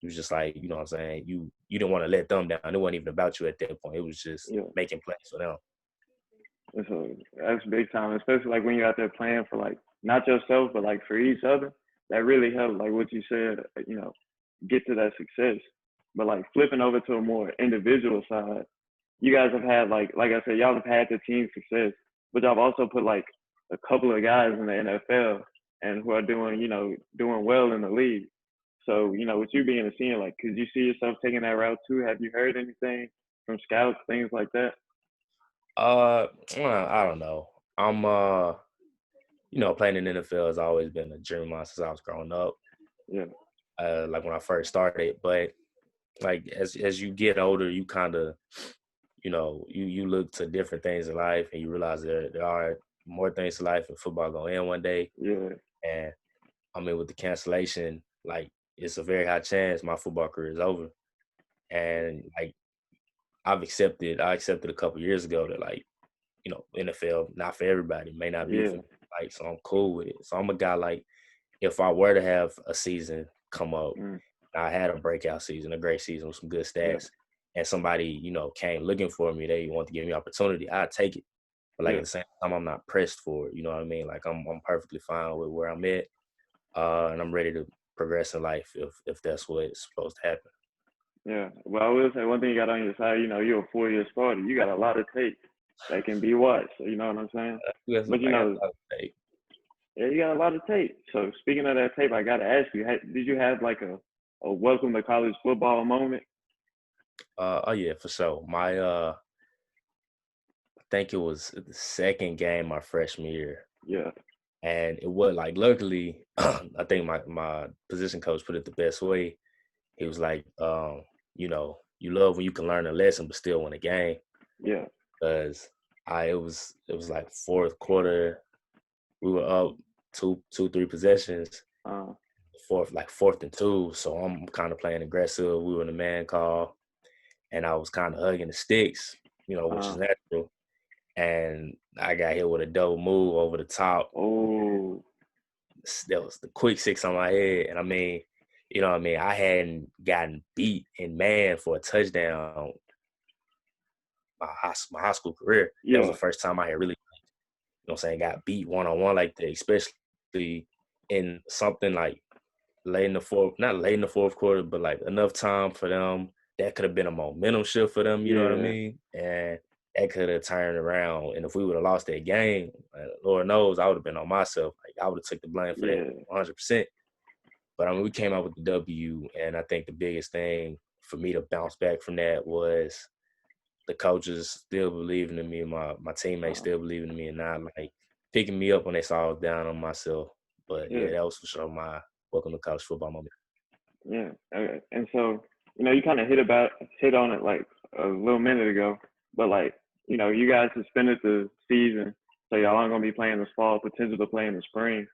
It was just like, you know what I'm saying? You didn't want to let them down. It wasn't even about you at that point. It was just making plays for them. That's big time, especially like when you're out there playing for like not yourself, but like for each other. That really helped, like what you said, get to that success. But like flipping over to a more individual side, you guys have had like I said, y'all have had the team success, but y'all have also put like a couple of guys in the NFL and who are doing well in the league. So, with you being a senior, like, could you see yourself taking that route too? Have you heard anything from scouts, things like that? I don't know. I'm playing in the NFL has always been a dream of mine since I was growing up. Yeah. Like when I first started, but like as you get older, you kind of you look to different things in life, and you realize there are more things to life, and football gonna end one day. Yeah. And I mean, with the cancellation, like it's a very high chance my football career is over. And like I accepted a couple years ago that like, NFL not for everybody, may not be for me. Like, so I'm cool with it. So I'm a guy, like, if I were to have a season come up, I had a breakout season, a great season with some good stats, and somebody, came looking for me, they want to give me opportunity, I'd take it. But like at the same time, I'm not pressed for it. You know what I mean? Like I'm perfectly fine with where I'm at, and I'm ready to progress in life if that's what's supposed to happen. Yeah. Well, I will say one thing you got on your side. You're a 4-year starter. You got a lot of tape that can be watched. So you know what I'm saying? But you got a lot of tape. So speaking of that tape, I got to ask you: did you have like a welcome to college football moment? Oh yeah, for sure. My I think it was the second game my freshman year. Yeah. And it was like, luckily, I think my position coach put it the best way. He was like, you love when you can learn a lesson but still win a game. Yeah. Because it was like fourth quarter, we were up two, 3 possessions. Uh, Fourth and 2. So I'm kind of playing aggressive. We were in the man call, and I was kind of hugging the sticks, which is natural. And I got hit with a double move over the top. oh. That was the quick 6 on my head. And I mean, I hadn't gotten beat in man for a touchdown my high school career. That was Yeah. the first time I had really, got beat one-on-one like that, especially in something like not late in the fourth quarter, but like enough time for them. That could have been a momentum shift for them, you know what I Yeah. mean? And that could have turned around. And if we would have lost that game, Lord knows I would have been on myself. Like I would have took the blame for that 100%. But I mean, we came out with the W, and I think the biggest thing for me to bounce back from that was the coaches still believing in me, my teammates still believing in me, and not like picking me up when they saw I was down on myself. But yeah, that was for sure my welcome to college football moment. Yeah. Okay. And so, you kind of hit on it like a little minute ago, but like, you guys suspended the season, so y'all aren't gonna be playing this fall, potential to play in the spring.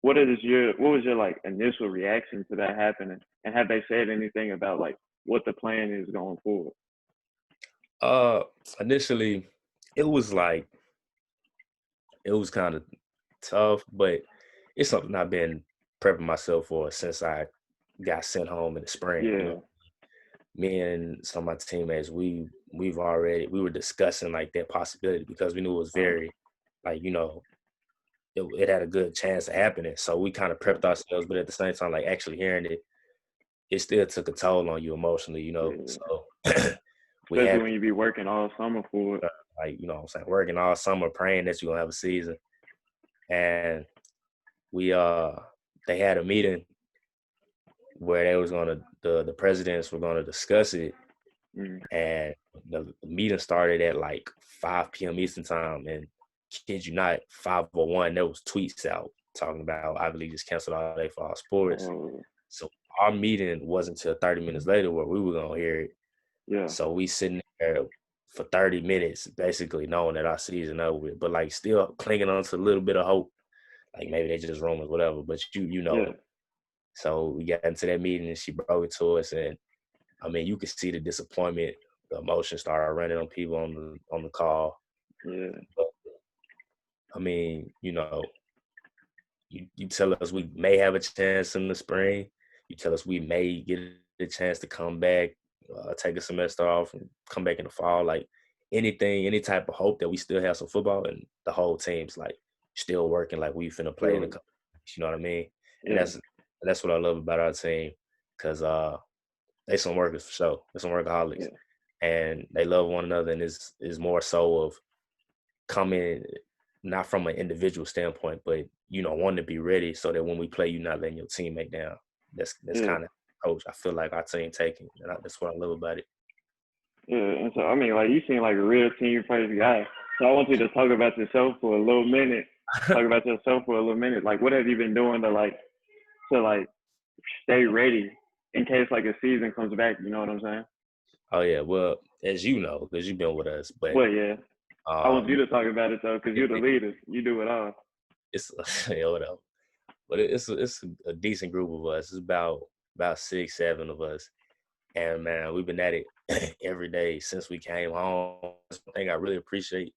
What was your like initial reaction to that happening? And have they said anything about like what the plan is going forward? Initially it was kind of tough, but it's something I've been prepping myself for since I got sent home in the spring. Yeah. Me and some of my teammates, we were discussing like that possibility because we knew it was very it had a good chance of happening. So we kind of prepped ourselves, but at the same time, like actually hearing it still took a toll on you emotionally, Yeah. So we Especially had when you be working all summer for it. what I'm saying, working all summer, praying that you're gonna have a season. And we they had a meeting where the presidents were gonna discuss it. And the meeting started at like 5 p.m. Eastern time, and kid you not, 5:01 there was tweets out talking about I believe just canceled all day for all sports. So our meeting wasn't until 30 minutes later where we were gonna hear it. Yeah. So we sitting there for 30 minutes, basically knowing that our season over with, but like still clinging on to a little bit of hope. Like maybe they just rumors, whatever. But you know it. So we got into that meeting and she broke it to us, and I mean you could see the disappointment, the emotion started running on people on the call. Yeah. But, I mean, you tell us we may have a chance in the spring. You tell us we may get a chance to come back, take a semester off, and come back in the fall. Like anything, any type of hope that we still have some football, and the whole team's like still working like we finna play in the couple. You know what I mean? And that's what I love about our team, because they some workers for sure. They're some workaholics, and they love one another. And is more so of coming not from an individual standpoint, but wanting to be ready so that when we play, you're not letting your teammate down. That's kind of approach I feel like our team taking, and that's what I love about it. Yeah, and so I mean, like you seem like a real team first guy. So I want you to talk about yourself for a little minute. Like, what have you been doing to stay ready in case like a season comes back? You know what I'm saying? Oh yeah, well, as you know, because you've been with us, but I want you to talk about it though, because you're the leader. You do it all. It's whatever, but it's a decent group of us. It's about 6, 7 of us, and man, we've been at it every day since we came home. That's one thing I really appreciate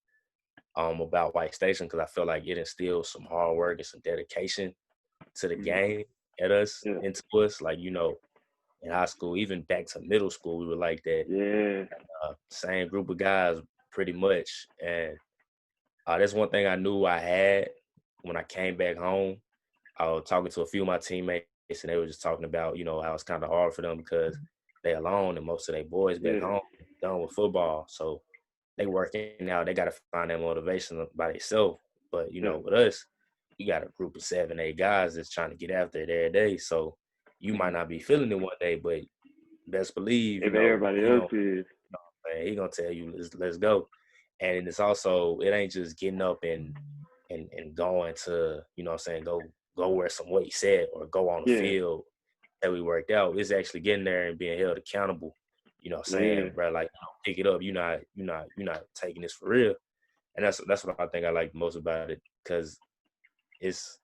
about White Station, because I feel like it instilled some hard work and some dedication to the game into us. Like in high school, even back to middle school, we were like that. Same group of guys, pretty much. And that's one thing I knew I had when I came back home. I was talking to a few of my teammates, and they were just talking about, how it's kind of hard for them because they alone, and most of their boys back home done with football. So they working out. They got to find that motivation by themselves. But, with us, we got a group of 7, 8 guys that's trying to get after it every day. So you might not be feeling it one day, but best believe, if everybody else is, man, he gonna tell you let's go. And it's also, it ain't just getting up and going to, go wear some weight set or go on the field that we worked out. It's actually getting there and being held accountable you know, saying, bro, like, pick it up. You're not taking this for real. And that's what I think I like most about it, because it's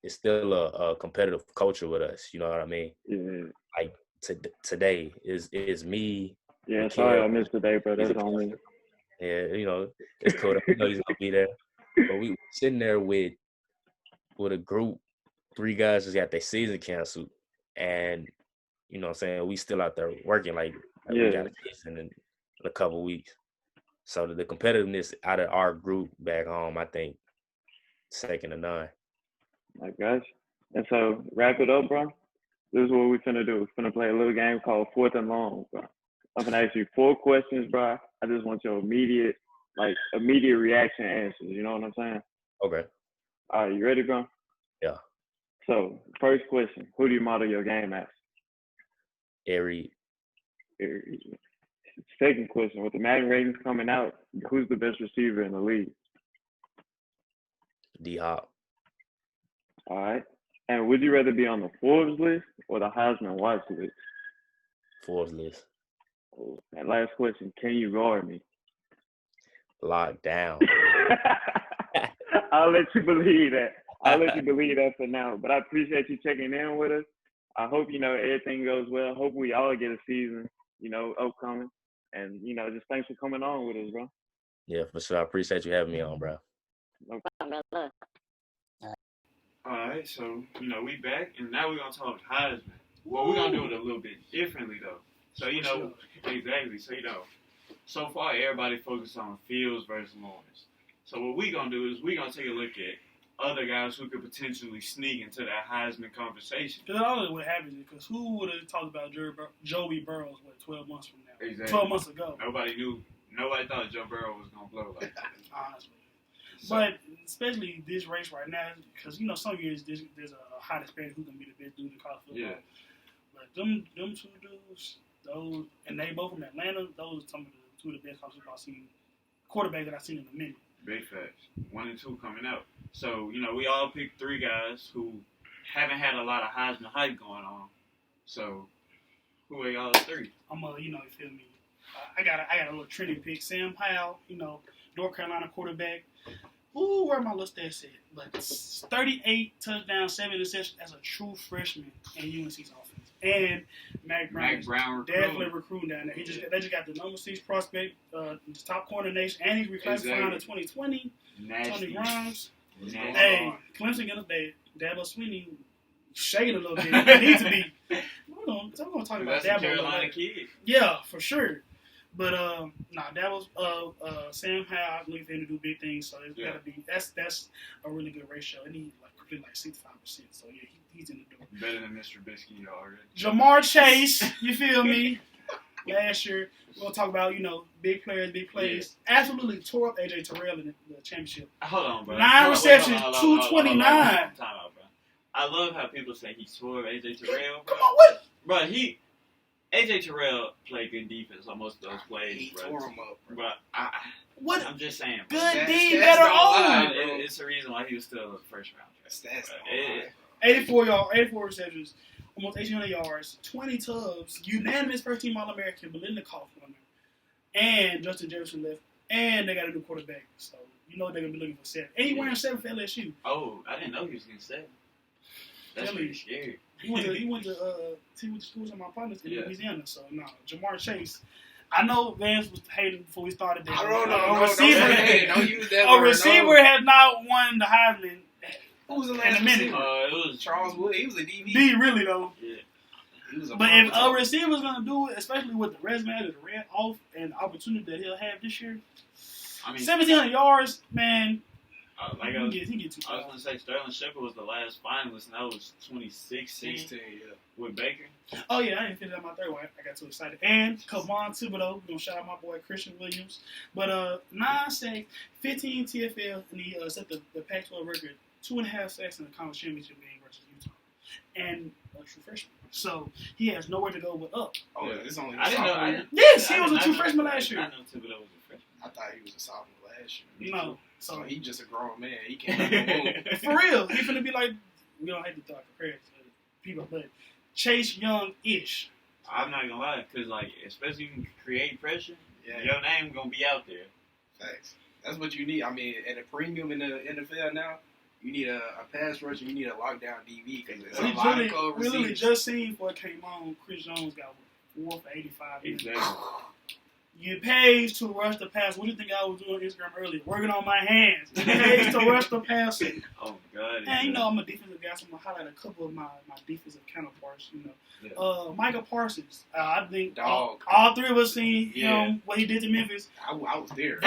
still a competitive culture with us. You know what I mean? Yeah. Like today is me. Yeah, sorry I missed today, bro. That's on me. Yeah, you know, it's cool. We know he's gonna be there. But we sitting there with a group, 3 guys just got their season canceled, and you know what I'm saying, we still out there working like we got a season in a couple weeks. So the competitiveness out of our group back home, I think, second to none. I guess. And so, wrap it up, bro. This is what we're finna do. We're finna play a little game called Fourth and Long, bro. I'm gonna ask you 4 questions, bro. I just want your immediate reaction answers. You know what I'm saying? Okay. All right, you ready, bro? Yeah. So, first question: who do you model your game after? Every Second question: with the Madden ratings coming out, who's the best receiver in the league? D-Hop. All right. And would you rather be on the Forbes list or the Heisman watch list? Forbes list. And last question: can you guard me? Locked down. I'll let you believe that. I'll let you believe that for now. But I appreciate you checking in with us. I hope, everything goes well. Hope we all get a season, upcoming. And, just thanks for coming on with us, bro. Yeah, for sure. I appreciate you having me on, bro. No problem. All right, so, we back, and now we're going to talk Heisman. Well, we're going to do it a little bit differently, though. So, exactly. So, so far, everybody focused on Fields versus Lawerence. So, what we're going to do is we're going to take a look at other guys who could potentially sneak into that Heisman conversation. Because I don't know what happens, because who would have talked about Joey Burrows, 12 months from now? Exactly. 12 months ago. Nobody thought Joe Burrow was going to blow like that. Honestly. But especially this race right now, because, some years there's a high disparity who can be the best dude in college football. Yeah. But them 2 dudes, those, and they both from Atlanta, those are some of the 2 of the best college football quarterbacks that I've seen in a minute. Big facts. 1 and 2 coming out. So, we all picked 3 guys who haven't had a lot of Heisman hype going on. So, who are y'all 3? I'm you feel me? I got a little trending pick. Sam Howell, North Carolina quarterback. Ooh, where my little stats at? But 38 touchdowns, 7 interceptions as a true freshman in UNC's offense. And Mac Brown definitely recruiting down there. They just got the number 6 prospect, the top corner nation, and he's reclassified in 2020. Tony Grimes. Hey, Clemson got a Dabo Swinney shaking a little bit. They need to be. I'm going to talk about Dabo. Carolina kid. Yeah, for sure. But that was Sam Howell. I'm looking for him to do big things, so it's gotta be that's a really good ratio. And he completed 65%. So yeah, he's in the door. Better than Mr. Biscuit already. Jamar Chase, you feel me? Last year, we're gonna talk about big players, big plays. Yeah. Absolutely tore up AJ Terrell in the championship. Hold on, bro. 9 receptions, 229. Time out, bro. I love how people say he tore up AJ Terrell. Come on, what? Bro, AJ Terrell played good defense on most of those plays. He tore him up, bro. But I'm just saying, bro. Good D, better O. It's the reason why he was still a first round draft. 84 receptions, almost 1,800 yards, 20 tubs, unanimous first team All-American, Biletnikoff winner, and Justin Jefferson left, and they got a new quarterback, so they're gonna be looking for 7. And he wearing 7 for LSU. Oh, I didn't know he was getting 7. That's really scary. He went to schools on my partners in Louisiana. So Jamar Chase. I know Vance was hating before we started. I don't know. Don't use that word. A receiver has not won the Heisman. Who was the last receiver? It was Charles Wood. He was a DB. D really though. Yeah. But if a receiver's gonna do it, especially with the resume that ran off and the opportunity that he'll have this year, 1,700 yards, man. He get too I was going to say Sterling Shepard was the last finalist, and that was 2016 with Baker. Oh, yeah, I didn't finish out my third one. I got too excited. And Kavon Thibodeau, we're going to shout out my boy Christian Williams. But 9 sacks, 15 TFL, and he set the Pac-12 record, 2.5 sacks in the conference championship game versus Utah. And a true freshman. So he has nowhere to go but up. Oh, yeah, it's only I didn't know. Yes, he was a true freshman last year. I know Thibodeau was a freshman. I thought he was a sophomore last year. No. So he's just a grown man. He can't move. For real. He's going to be like, we don't have to compare it to people, but Chase Young-ish. I'm not gonna lie, because, like, especially you can create pressure, Yeah. your name gonna be out there. Facts. That's what you need. I mean, at a premium in the NFL now, you need a pass rusher, you need a lockdown DB because there's a lot of cold We literally receivers. just seen before it came on, Chris Jones got 4 for 85. Exactly. You pays to rush the pass. What do you think I was doing on Instagram earlier? Working on my hands. You pays to rush the pass. Oh, God. And, you know, I'm a defensive guy, so I'm going to highlight a couple of my defensive counterparts, you know. Yeah. Michael Parsons. I think Dog. all three of us seen Yeah. what he did to Memphis. I was there.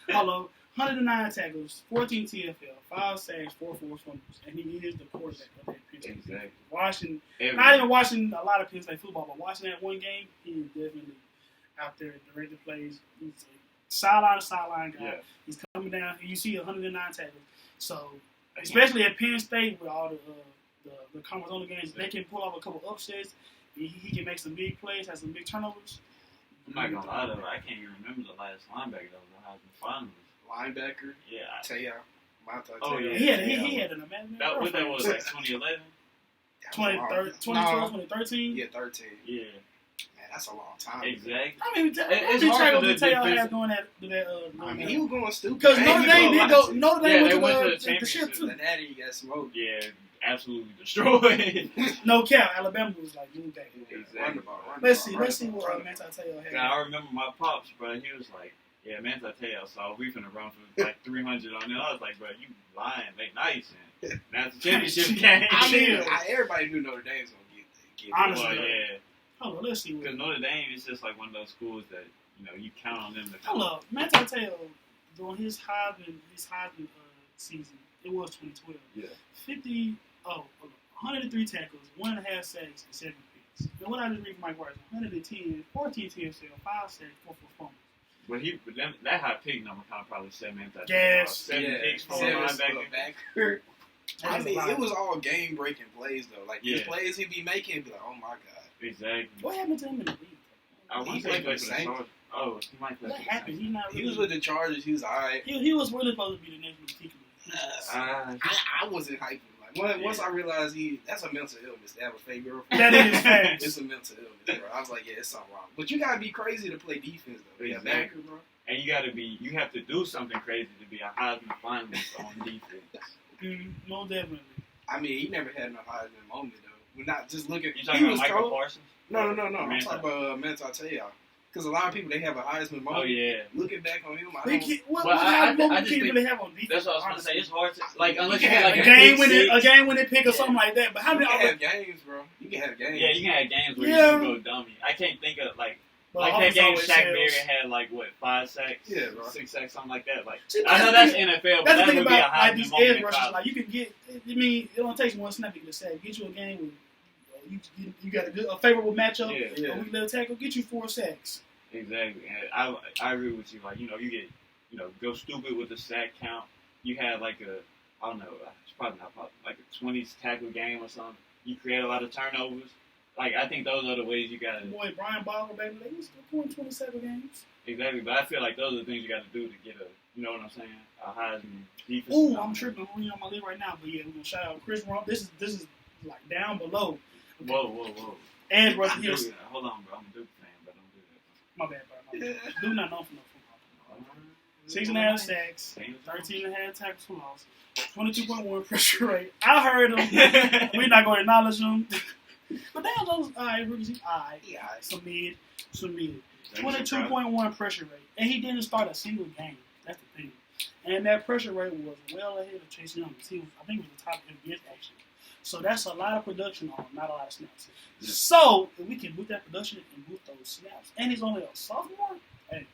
Hello. 109 tackles, 14 TFL, 5 sacks, 4 forced fumbles, and he is the quarterback of that Princeton. Exactly. Watching, Every- not even watching a lot of Penn State football, but watching that one game, he is definitely out there directing plays. He's a sideline to sideline guy. Yeah. He's coming down. You see 109 tackles. So, especially at Penn State with all the conference only games, they can pull off a couple upsets. He can make some big plays, have some big turnovers. I'm not gonna lie, though. I can't even remember the last linebacker that was in the Heisman Finals. Linebacker, Yeah. Taya. Oh, yeah. He had an amazing That was, like, 2011? 2012, 2013. Yeah, 13. Yeah. Man, that's a long time. Exactly. I mean, It's how many hard to tackles do did Taylor defensive- have doing that? I mean, he was going stupid. Because Man, Notre he Dame was did going go. Notre Yeah, Dame they went went to to the the ship championship. too. The Natty got smoked. Yeah, absolutely destroyed. No cap, Alabama was like moved that. Exactly. Run the ball, run the Let's ball, see run what the ball, run the Manti ball. Taylor had. I remember my pops, bro. He was like, "Yeah, man, I tell you, so we finna run for like 300 on it." I was like, "Bro, you lying? Make nice." And now the championship game. I mean, Chill. everybody knew Notre Dame's going to get it. Honestly, Well, yeah, Hold on, let's see because what. Notre Dame is just like one of those schools that you count on them to Hold come. up, Manti Taylor during his Heisman season, it was 2012. Yeah. 103 tackles, 1.5 sacks, and 7 picks. And what I just read from Mike White, 110, 14 TFL, 5 sacks, 4 fumbles. But that high pick number kind of probably said man that Yes. 7 picks for a Seven linebacker. linebacker. I That's a mean, lot. it was all game-breaking plays, though. Like, these Yeah. plays he'd be making, he'd be like, oh, my God. Exactly. What happened to him in the league? I want He to played play for for the the Saints. Chargers. Oh, he might play What for the happened? Saints. He's not He really. was with the Chargers. He was all right. He was really supposed to be the next one to kick him. I wasn't hyping. Like, once I realized that's a mental illness. That was fake girlfriend. That is facts. It's a mental illness, bro. I was like, yeah, it's something wrong. But you gotta be crazy to play defense, though. Yeah, Exactly. backer, bro. And you have to do something crazy to be a Heisman finalist on defense. No, definitely. I mean, he never had no Heisman moment, though. We're not just looking. You He talking about was Michael cold. Parsons? No. I'm Manti. talking about Manti Te'o. Because a lot of people, they have a Heisman moment. Oh, yeah. Looking back on him, I We don't. can't, what Well, I moment just can you think- really have on defense? That's what I was going to say. honestly? It's hard to, like, unless You you can get, like, have a game pick winning, six. a game winning pick or Yeah. something like that. But how You many? can have games, bro. You can have games. Yeah, you can have games where Yeah. you can go dummy. I can't think of, like Well, that offense game always Shaq sells. Berry had, like, what, 5 sacks? Yeah, bro. 6 sacks, something like that. Like, See, I know that's NFL, but That's the that thing would be a about like Heisman these moment edge in rushers. college. Like you can get. I mean, it only takes one snap to get a sack. Get you a game with you got a favorable matchup. Yeah. A weak left tackle. Get you 4 sacks. Exactly. And I agree with you. Like, you get, go stupid with the sack count. You had like I don't know, it's probably not like a 20 tackle game or something. You create a lot of turnovers. Like, I think those are the ways you got to. Boy, Brian Bogler, baby, they was scoring 27 games. Exactly. But I feel like those are the things you got to do to get you know what I'm saying, a Heisman defense. Ooh, I'm tripping. I'm reading on my list right now. But yeah, we're gonna shout out Chris Rump. This is like down below. Whoa. Edge rusher I'm here. Duke. Hold on, bro. I'm a Duke fan, but don't do that. My bad, bro. My bad. Do not know for no football. Alright. 6.5 sacks, Same. 13.5 tackles for loss, 22.1 pressure rate. I heard him. We're not going to acknowledge him. But damn, those alright, rookies. Alright, Yeah, some mid. 22.1 pressure rate, and he didn't start a single game. That's the thing. And that pressure rate was well ahead of Chase Young. I think he was the top MVS actually. So that's a lot of production on not a lot of snaps. Yeah. So if we can boost that production and boost those snaps, and he's only a sophomore. Hey,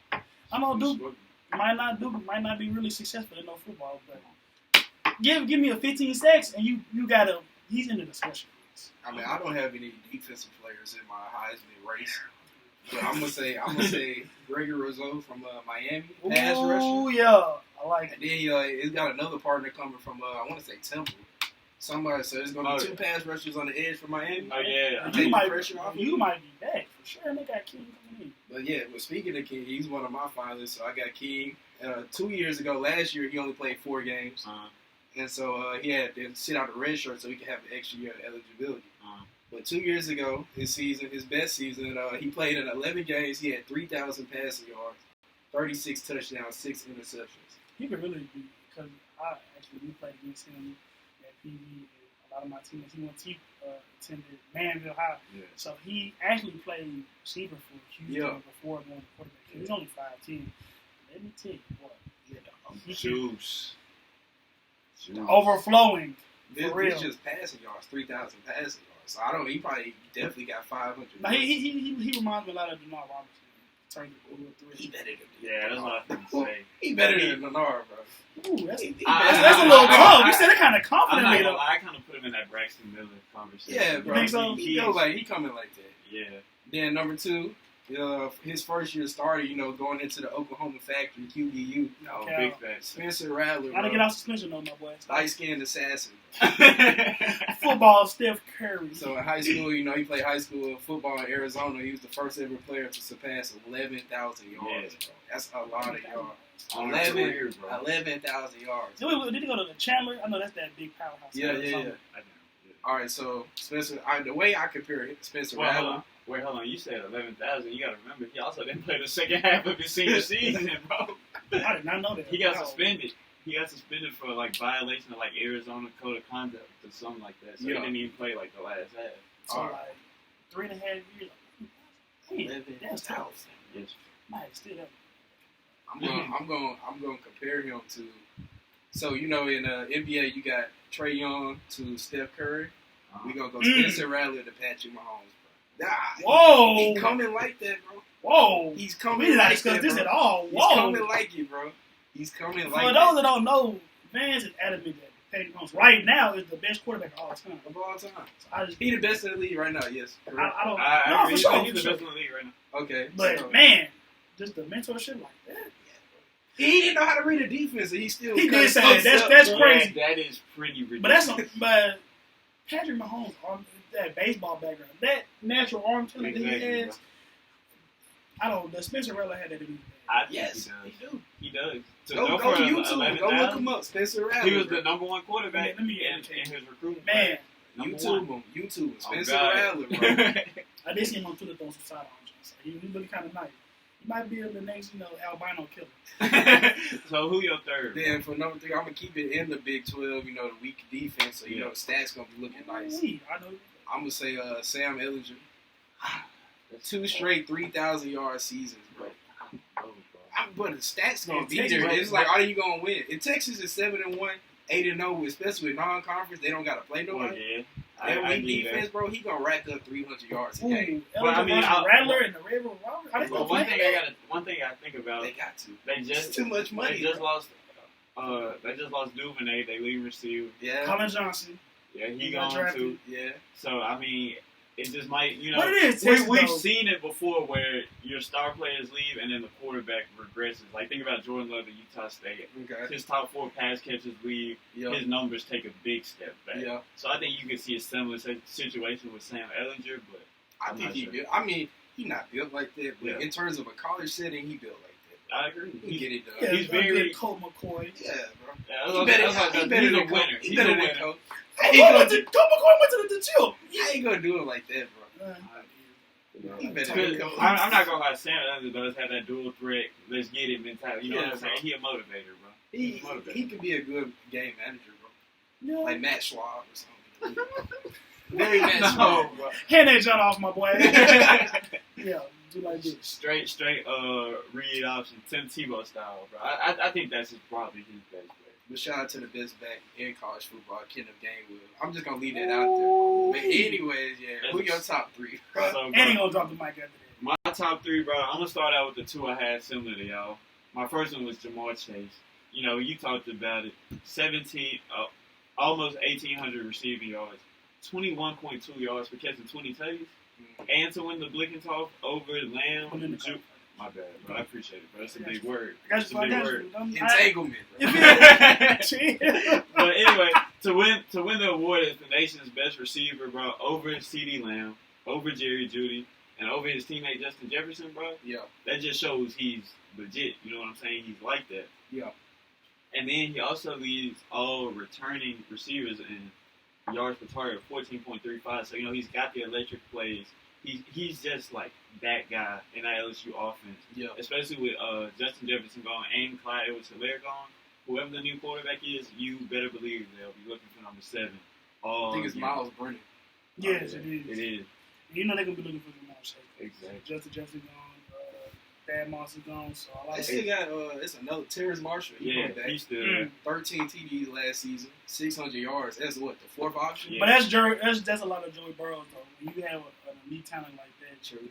I know Duke might not be really successful in no football, but give me a 15 sacks and you got a he's in the discussion. I mean, I don't have any defensive players in my Heisman race. But I'm gonna say Gregory Rousseau from Miami, pass rusher. Oh yeah, I like And then it's got another partner coming from I want to say Temple. Somebody said there's gonna be 2 pass rushers on the edge for Miami. Oh, yeah. Take You the might, pressure off you him. might be back for sure. And they got King coming in. But yeah, well, speaking of King, he's one of my finalists. So I got King. 2 years ago, last year, he only played 4 games. And so he had to sit out the red shirt so he could have an extra year of eligibility. But 2 years ago, his best season, he played in 11 games. He had 3,000 passing yards, 36 touchdowns, 6 interceptions. He could really be, because we played against him at PV, and a lot of my teammates, he attended Manville High. Yeah. So he actually played receiver for Houston before going to quarterback. He was only 5'10". Let me tell you what. Juice. Overflowing. This For real. just passing yards, 3,000 passing yards. So he definitely got 500. Now, he reminds me a lot of Denard Robinson. Turned the He better than Yeah, that's what I was going to say. He better than Leonard, bro. Ooh, that's a little I- tough. You said it kind of I'm confident, not though. gonna lie, I kind of put him in that Braxton Miller conversation. Yeah, bro. You think so? He coming like that. Yeah. Then number 2, his first year starter, going into the Oklahoma Factory, QBU. Oh, Okay. big facts. Spencer Rattler, Gotta bro. get out suspension, though, my boy. Light-skinned assassin. Football, Steph Curry. So in high school, he played high school football in Arizona. He was the first ever player to surpass 11,000 yards, bro. That's a lot of yards. 11,000 yards. Did he go to the Chandler? I know that's that big powerhouse. Yeah. I know, yeah. All right, so Spencer, the way I compare Spencer Well, Rattler. hold on. You said 11,000. You got to remember, he also didn't play the second half of his senior season, bro. I did not know that. He got suspended. He got suspended for violation of Arizona code of conduct or something like that. So he didn't even play the last half. So 3.5 years. That's tough. Yes. Man, still up. I'm going to compare him to. So in NBA you got Trae Young to Steph Curry. We gonna go Spencer Rattler to Patrick Mahomes, bro. Whoa! He coming like that, bro. Whoa! He's We coming did not like discuss that, this bro. at all. He's Whoa! coming like it, bro. He's coming like For those that don't know, Vance is adamant that Patrick Mahomes right now is the best quarterback of all time. of all time. So He the best in the league right now. Yes. Correct. I don't. I No, agree. for sure. He's the best in the league right now. Okay. But so, man, just the mentorship like that. he didn't know how to read a defense, and he still. He cut did his say folks that. up, That's bro. crazy. That is pretty ridiculous. But but Patrick Mahomes, that baseball background, that natural arm talent that he Exactly, has. I don't. The Spencer Rattler had that to be. I think Yes, he he does. do. He does. To Go for YouTube. 11,000, Go look him up. Spencer Rattler. He was bro. the number one quarterback Let me in educate his recruitment. Man, Number YouTube one. him. YouTube him. Oh, Spencer God. Rattler, bro. I did see him on Twitter throwing some sidearms. So he really kind of nice. He might be the next, albino killer. So who your third? Then for number 3, I'm gonna keep it in the Big 12. The weak defense. So the stats gonna be looking nice. I know. I'm gonna say Sam Ellinger. 2 straight 3,000 yard seasons, bro. But the stats gonna be Texas, there. bro. It's like, are you gonna win? In Texas is 7-1, 8-0, especially with non-conference. They don't gotta play Well, nobody. yeah. That I weak need defense, that. bro. He gonna rack up 300 yards a Ooh, game. Well, I mean, Rattler and the Red Bull Robert. Are they Well, still playing? one thing I think about, They got to. they It's just too much money. They just bro. lost Duvernay, they lead receiver. Yeah. Colin Johnson. Yeah, he He got gone drafted. too. Yeah. So I mean, it just might, What it is, Texas, we've though. seen it before where your star players leave and then the quarterback regresses. Like think about Jordan Love at Utah State. Okay. His top 4 pass catchers leave. Yeah. His numbers take a big step back. Yeah. So I think you could see a similar situation with Sam Ellinger, but I I'm think not he sure. built. I mean, he not built like that, but Yeah. in terms of a college setting, he built like that. I agree. He can get it done. Yeah, He's very- good Colt McCoy. Yeah, bro. Yeah, He better he's a than winner. He He's better a than winner. Coach. Colt He McCoy went to the chill. I ain't gonna do it like that, bro. He better than Because Coach. I'm not gonna lie, Sam Ellinger does have that dual threat, let's get it mentality. You know Yeah, what I'm saying? bro. He a motivator, bro. He could be a good game manager, bro. Yeah. Like Matt Schwab or something. Very Matt No, Schwab. bro. Hand that John off, my boy. Yeah, do like this. straight read option, Tim Tebow style, bro. I think that's probably his best play. But shout out to the best back in college football, Kenneth Gainwell. I'm just gonna leave that out there. But anyways, yeah, who your top 3? So, And bro, he gonna drop the mic after that. my top 3, bro. I'm gonna start out with the 2 I had similar to y'all. My first one was Jamar Chase. You talked about it. 17, almost 1,800 receiving yards, 21.2 yards for catching 20 touchdowns, and to win the Blickentoff over Lamb. Put in the car. My bad, bro. I appreciate it, bro. That's a big word. I got It's you. a I big got word. you. Entanglement, bro. But anyway, to win the award as the nation's best receiver, bro, over CeeDee Lamb, over Jerry Jeudy, and over his teammate Justin Jefferson, bro, Yeah. that just shows he's legit. You know what I'm saying? He's like that. Yeah. And then he also leads all returning receivers in yards per target, 14.35. So he's got the electric plays. He's just like that guy in that LSU offense. Yeah. Especially with Justin Jefferson gone and Clyde Edwards-Helaire gone. Whoever the new quarterback is, you better believe they'll be looking for number 7. I think it's Miles Brennan. Yes, it is. It is. They're going to be looking for Jamal Chase. Exactly. Justin Jefferson gone. Bad Monster gone. So I like They still got it's another Terrence Marshall. He's still 13 TDs last season, 600 yards. That's what, the 4th option? But that's a lot of Joey Burrow though. When you have an elite talent like that, True.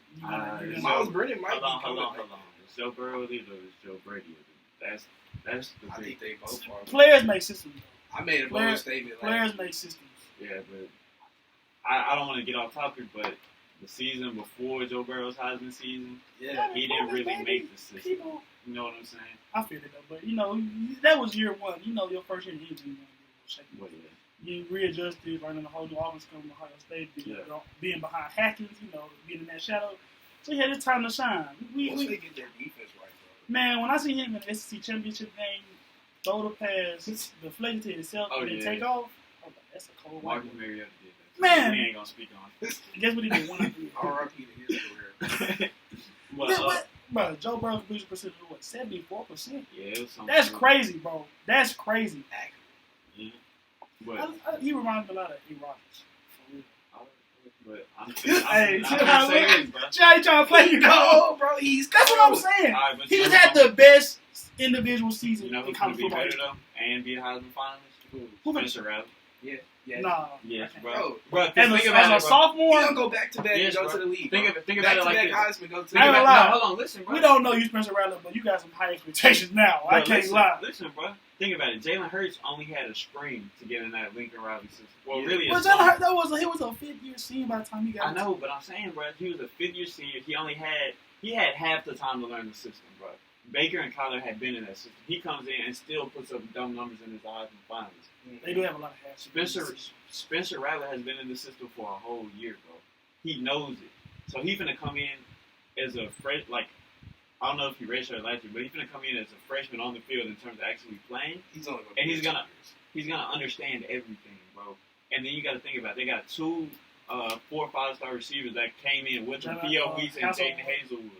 Miles Brennan might hold on. Is Joe Burrow elite or is Joe Brady elite? That's the I thing. think they both are. Players make systems though. I made a bold statement. Players make systems. Yeah, but I don't want to get off topic, but the season before Joe Burrow's Heisman season, he didn't really make the system. You know what I'm saying? I feel it though, but that was year 1. Your first year in the NBA, you readjusted, learning a whole new offense coming to Ohio State, being behind Hackins, being in that shadow. So he had his time to shine. Once they get their defense right, though. Man, when I see him in the SEC championship game, throw the pass, deflect it to himself, and then take off. Oh, that's a cold one. Marcus Mariota did that. Man, we ain't gonna speak on it. Guess what he did? 1 3. R.I.P. to his career. Bro, Joe Burrow's completion percentage was 74%. Yeah, it was something. That's crazy, bro. That's crazy. Yeah. But he reminds me a lot of A. Rodgers. For real. But I'm Hey, gonna say this, bro. Jay trying to play you, dog, bro. That's what I'm saying. Right, he just had the best individual season in college college football. better though, and be a Heisman finalist. Who Spencer Rattler. Yeah. Nah. Yes, Bro. Think about as a sophomore, He don't go back to back and go to the league. Think about it like this. Heisman, go to the I ain't league. gonna lie. Hold on, listen, bro. we don't know you, Spencer Rattler, but you got some high expectations now. I can't lie. Listen, bro. Think about it. Jalen Hurts only had a spring to get in that Lincoln Riley system. Well, Yeah. really, But he was a 5th-year senior by the time he got. I know, but I'm saying, bro, he was a 5th-year senior. He had half the time to learn the system, bro. Baker and Kyler had been in that system. He comes in and still puts up dumb numbers in his Heisman finals. They do have a lot of half. Spencer Rattler has been in the system for a whole year, bro. He knows it. So he's gonna come in as a fresh, like, I don't know if he redshirted last year, but he's gonna come in as a freshman on the field in terms of actually playing. He's gonna understand everything, bro. And then you got to think about it. They got 2 4- or 5-star receivers that came in with the P.O. Weeks and Jaden Hazelwood.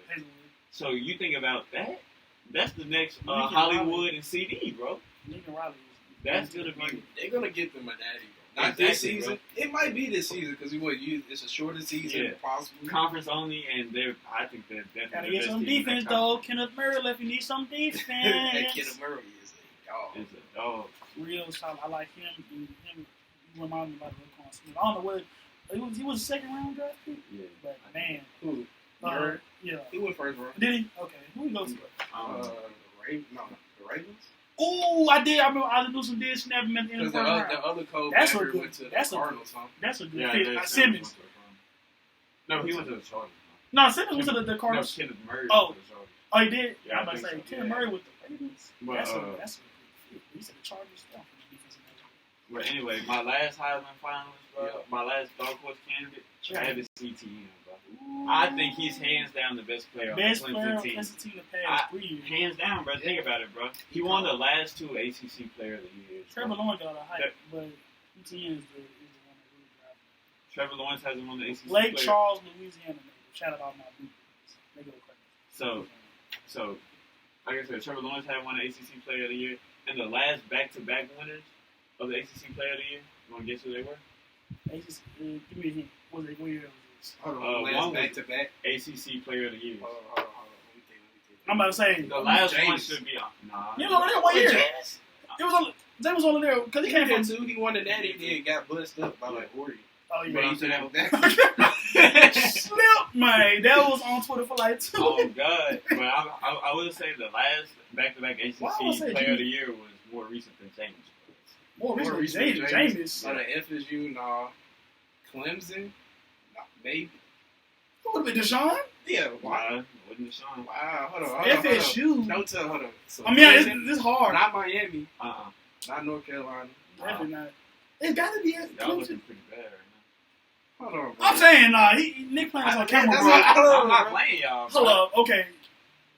So you think about that. That's the next Hollywood and CD, bro. Lincoln Riley. That's gonna be. They're gonna get them a daddy, bro. Not this season. Bro. It might be this season because it's a shorter season, possibly. Conference only, and I think they're definitely. Gotta get some defense, though. Kenneth Murray left. You need some defense. Kenneth Murray is a dog. Is a dog. Real solid. I like him. He reminds me of Roquan Smith. I don't know what he was a 2nd-round draft pick. Yeah, but man, who? Yeah, he went 1st round. Did he? Okay, who he go to? The Ravens. Oh, I did. I remember I knew some did snap him at the end of the 1st round. The other coach went to the Cardinals. That's a good fit. Simmons. No, he went to the Chargers. No, Simmons went to the Cardinals. No, Kenneth Murray. Oh, he did. Yeah, I'm about to say Kenneth Murray with the Ravens. That's a good fit. He said the Chargers. But anyway, my last Heisman finalist, bro. My last dog horse candidate, Travis Etienne, bro. I think he's hands down the best player on the Clemson team. The past 3 years. Hands down, bro. Think about it, bro. He won the last 2 ACC Player of the Year. Trevor Lawrence got a hype, but Etienne is the one that really drives it. Trevor Lawrence hasn't won the ACC Lake Player. Charles, Louisiana. Shout out my people. They go crazy. So, like I said, Trevor Lawrence had won the ACC Player of the Year, and the last back-to-back winners of the ACC Player of the Year. You want to guess who they were? ACC. Give me a hint. What year was this? Last back-to-back ACC Player of the Year. Hold on. Let me think. I'm about to say The last one should be nah. You know what year? James was only there because he came from. He won the natty, then got bussed up by like 40. Oh, yeah. But I'm saying Slip, man. That was on Twitter for like 2 Oh God! But I would say the last back-to-back ACC Player of the Year was more recent than James. More recent than James. Not an FSU, nah. Clemson, nah, maybe. Who would have been Deshaun? Yeah, Why? Wasn't Deshaun? Wow, hold on. FSU. No, hold on. So I mean, this is hard. Not Miami. Not North Carolina. Definitely not. It's got to be Y'all Clemson. looking pretty bad right Hold on, bro. I'm saying, Nick playing on camera, bro. now. I'm not playing y'all. Hold up, okay.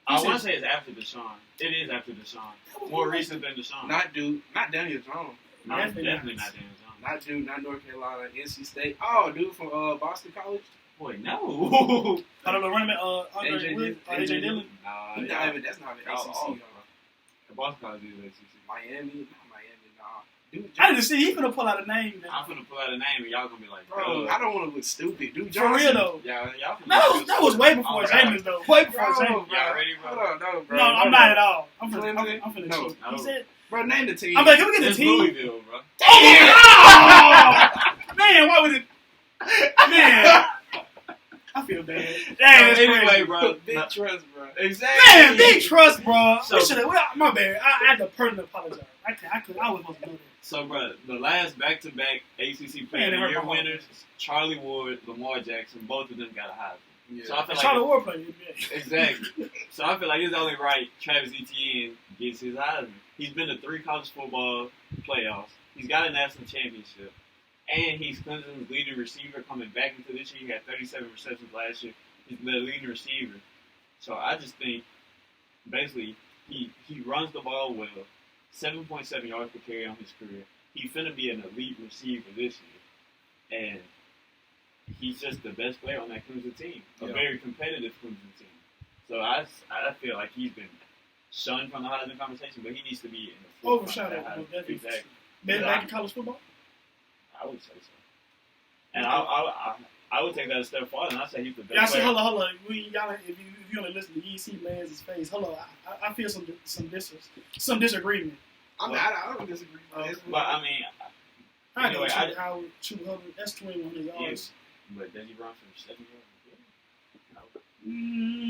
I want to say it's after Deshaun. It is after Deshaun. More recent than Deshaun. Not Daniel Jones. Definitely not Daniel Jones. Not Duke, not North Carolina, NC State. Oh, dude from Boston College. Boy, no. I don't know, running back, AJ Dillon. Nah, That's not an ACC. The Boston College is ACC. Miami, nah. Dude, I didn't see he finna pull out a name. I'm finna pull out a name and y'all gonna be like, bro, I don't want to look stupid. Dude, For real though. Y'all That was way before James though. Way before James. Y'all ready, bro? Hold on, no, bro. No, I'm not at all. I'm finna No. cheat. He said, bro, name the team. I'm like, can we get the It's team? Louisville, bro. Oh! Man, why would it? Man. I feel bad. Dang, that's Anyway, crazy. bro. Big trust, bro. Exactly. Man, big trust, bro. So- My bad. I had to personally apologize. I was supposed to do that. So, bro, the last back-to-back ACC Player of Man, it the hurt Year my heart. winners, Charlie Ward, Lamar Jackson, both of them got a Heisman. Yeah. So I feel Charlotte like Ward played NBA. exactly. So I feel like it's only right Travis Etienne gets his Heisman. He's been to 3 college football playoffs. He's got a national championship, and he's Clemson's leading receiver coming back into this year. He had 37 receptions last year. He's the leading receiver. So I just think basically he runs the ball well. 7.7 yards per carry on his career. He's finna be an elite receiver this year, and he's just the best player on that Clemson team. A very competitive Clemson team. So I feel like he's been shunned from the Heisman conversation, but he needs to be in the forefront of Overshadowed. that Heisman. Definitely. Exactly. Been back in college football? I would say so. And I would take that a step farther, and I say he's the best Y'all see, player. hold on. If you only listen to you see Lance's face. Hold on, I feel some disagreement. I don't disagree. But I mean, I Anyway, go Howard 200. That's 2100 yards. but does he run from 7 yards? No.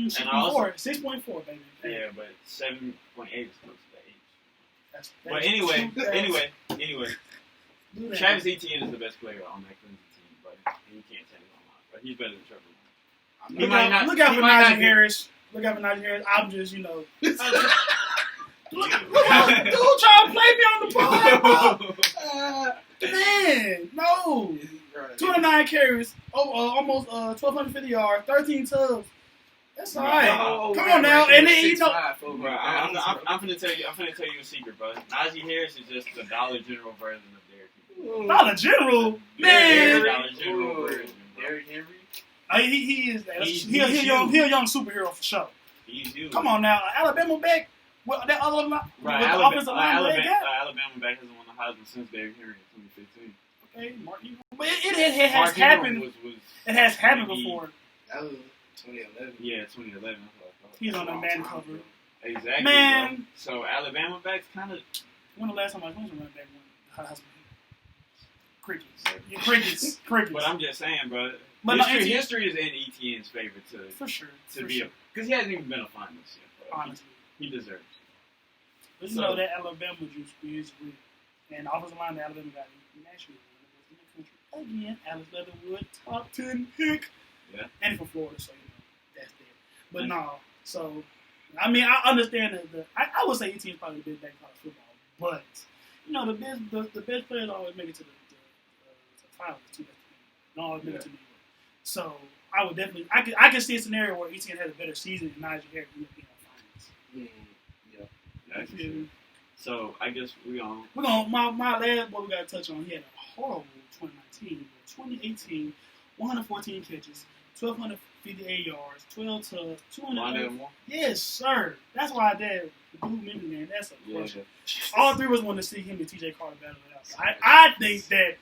6.4, 6.4, baby. Yeah, but 7.8 is close to the age. That's But anyway, do that. Travis Etienne is the best player on that Clemson team, but he can't change my mind. But he's better than Trevor. Look out for Najee Harris. Look out for Najee Harris. I'm just, Look out, dude, trying to play me on the pod, bro. Man, no. 29 carries, almost 1,250 yards, 13 tubs. That's all right. Come on now, and then Bro, I'm finna tell you a secret, bro. Najee Harris is just the Dollar General version of Derrick Henry. Dollar General, man. Dollar General version. Derrick Henry. He is that. He a young superhero for sure. He's you. Come on now, Alabama back. Well, that other line, Right, with the offensive line they got. Alabama back hasn't won the Heisman since Derrick Henry in 2015. Okay, but it has happened. It has happened before. That was 2011. Yeah, 2011. He's on the man cover. Exactly. Man. Bro. So Alabama back's kind of. When the last time I was running back won the Heisman? Crickets. But I'm just saying, bro. But history is in Etienne's favor for sure. because he hasn't even been a finalist yet. Bro. Honestly, he deserves it. But you know that Alabama juice is real, and the offensive line that Alabama got nationally in the country again. Alex Leatherwood, top 10 pick. Yeah. And from Florida, so that's that. But no, so I mean I understand that I would say Etienne's probably the best back in college football, but the best players always make it to the finals. Don't always make it to New York. So I would definitely I can see a scenario where Etienne had a better season than Najee Harris in the finals. That's true. So I guess we're gonna my last boy we gotta touch on. He had a horrible 2019, but 2018, 114 catches, 1,258 yards, 12 tubs, 200. Yes, sir. That's why the dude mentioned that. That's a question. All three of us want to see him and TJ Carter battle it out. I think that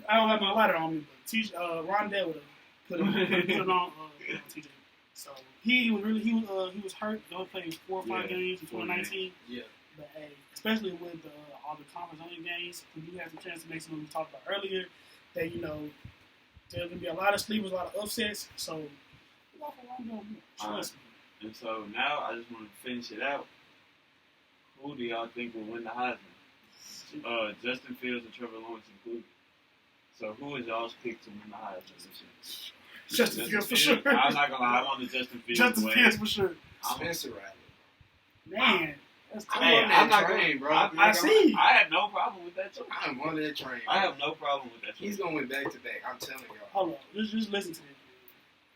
I don't have my lighter on me, but Rondell would have put it on TJ. So he was hurt. He only played 4 or 5 games in 2019. Yeah. But hey, especially with all the conference only games, we do have some chance to make some we talked about earlier. That there's gonna be a lot of sleepers, a lot of upsets. So trust me. And so now I just want to finish it out. Who do y'all think will win the Heisman? Justin Fields and Trevor Lawrence included. So who is y'all's pick to win the Heisman this year? Justin Fields for sure. I'm not gonna lie, I'm on the Justin Fields. Justin Fields for sure. Spencer Rattler. Man, that's tough. I'm not train, bro. I see. I have no problem with that too. I'm on that train. I have no problem with that. He's gonna win back to back. I'm telling y'all. Hold on, just listen to this.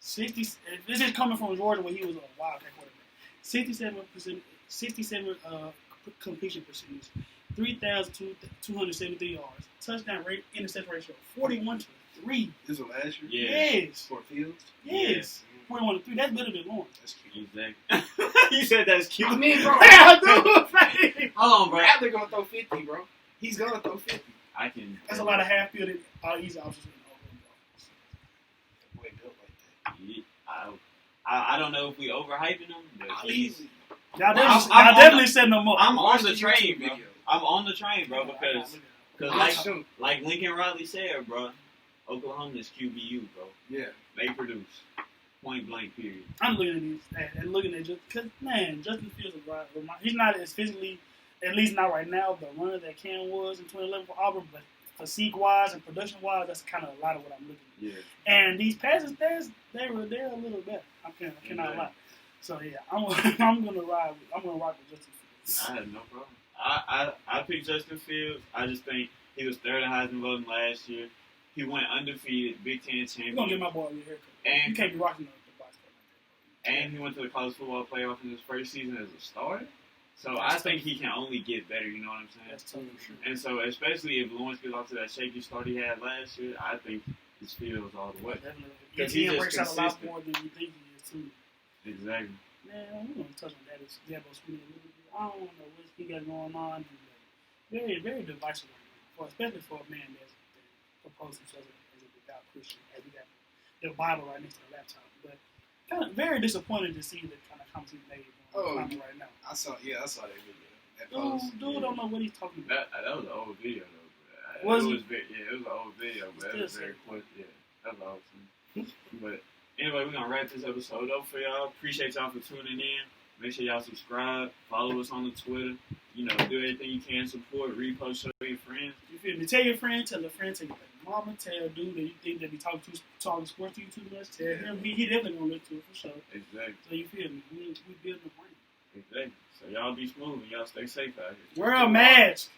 60. This is coming from Georgia where he was a wildcat quarterback. 67% completion percentage, 3,273 yards. Touchdown rate, interception ratio, 41-3. This was last year? Yeah. Yes. For Fields? Yes. 41-3. That's better than Lawerence. That's cute. Exactly. You said that's cute. I mean, bro. Hold on, bro. Bradley gonna throw 50, bro. He's gonna throw 50. I can. That's a lot of half-field easy options. Boy built like that. Yeah, I don't know if we overhyping him, but he's. Easy. Y'all I'm definitely setting them up. I'm on Watch the train, YouTube bro. video. I'm on the train, bro, because Shoot. like Lincoln Riley said, bro, Oklahoma is QBU, bro. Yeah. They produce. Point blank, period. I'm looking at these and looking at just because Justin Fields is right. He's not as physically, at least not right now, the runner that Cam was in 2011 for Auburn, but physique wise and production wise, that's kind of a lot of what I'm looking at. Yeah. And these passes, they're a little better. I cannot lie. So yeah, I'm gonna rock with Justin Fields. I had no problem. I picked Justin Fields. I just think he was third in Heisman voting last year. He went undefeated, Big Ten champion. You're gonna get my boy a new haircut. And you can't be rocking the box cut. And he went to the college football playoff in his first season as a starter. So I think he can only get better, you know what I'm saying? That's tough for sure. And so especially if Lawerence gets off to that shaky start he had last year, I think his Fields all the way. Definitely. Because He he's just works out a lot consistent. more than you think he is too. Exactly. Man, we're gonna touch on that. Dabo Swinney a little bit. I don't know what he got going on. Very, very divisive right now, especially for a man that proposes himself as a devout Christian, as he got the Bible right next to the laptop. But kind of very disappointed to see the kind of comments he made on right now. I saw that video. That post. Dude don't know what he's talking about. That was an old video though. Was it it? was it was an old video, but it was very quick. Yeah, that was awesome. But anyway, we're gonna wrap this episode up for y'all. Appreciate y'all for tuning in. Make sure y'all subscribe, follow us on the Twitter. You know, do everything you can, support, repost, show your friends. You feel me? Tell your friend, tell a friend, tell your mama, tell a dude that you think that be talking sports to you too much. Tell him he definitely gonna listen to it for sure. Exactly. So you feel me? We building the brand. Exactly. So y'all be smooth and y'all stay safe out here. Wear a mask.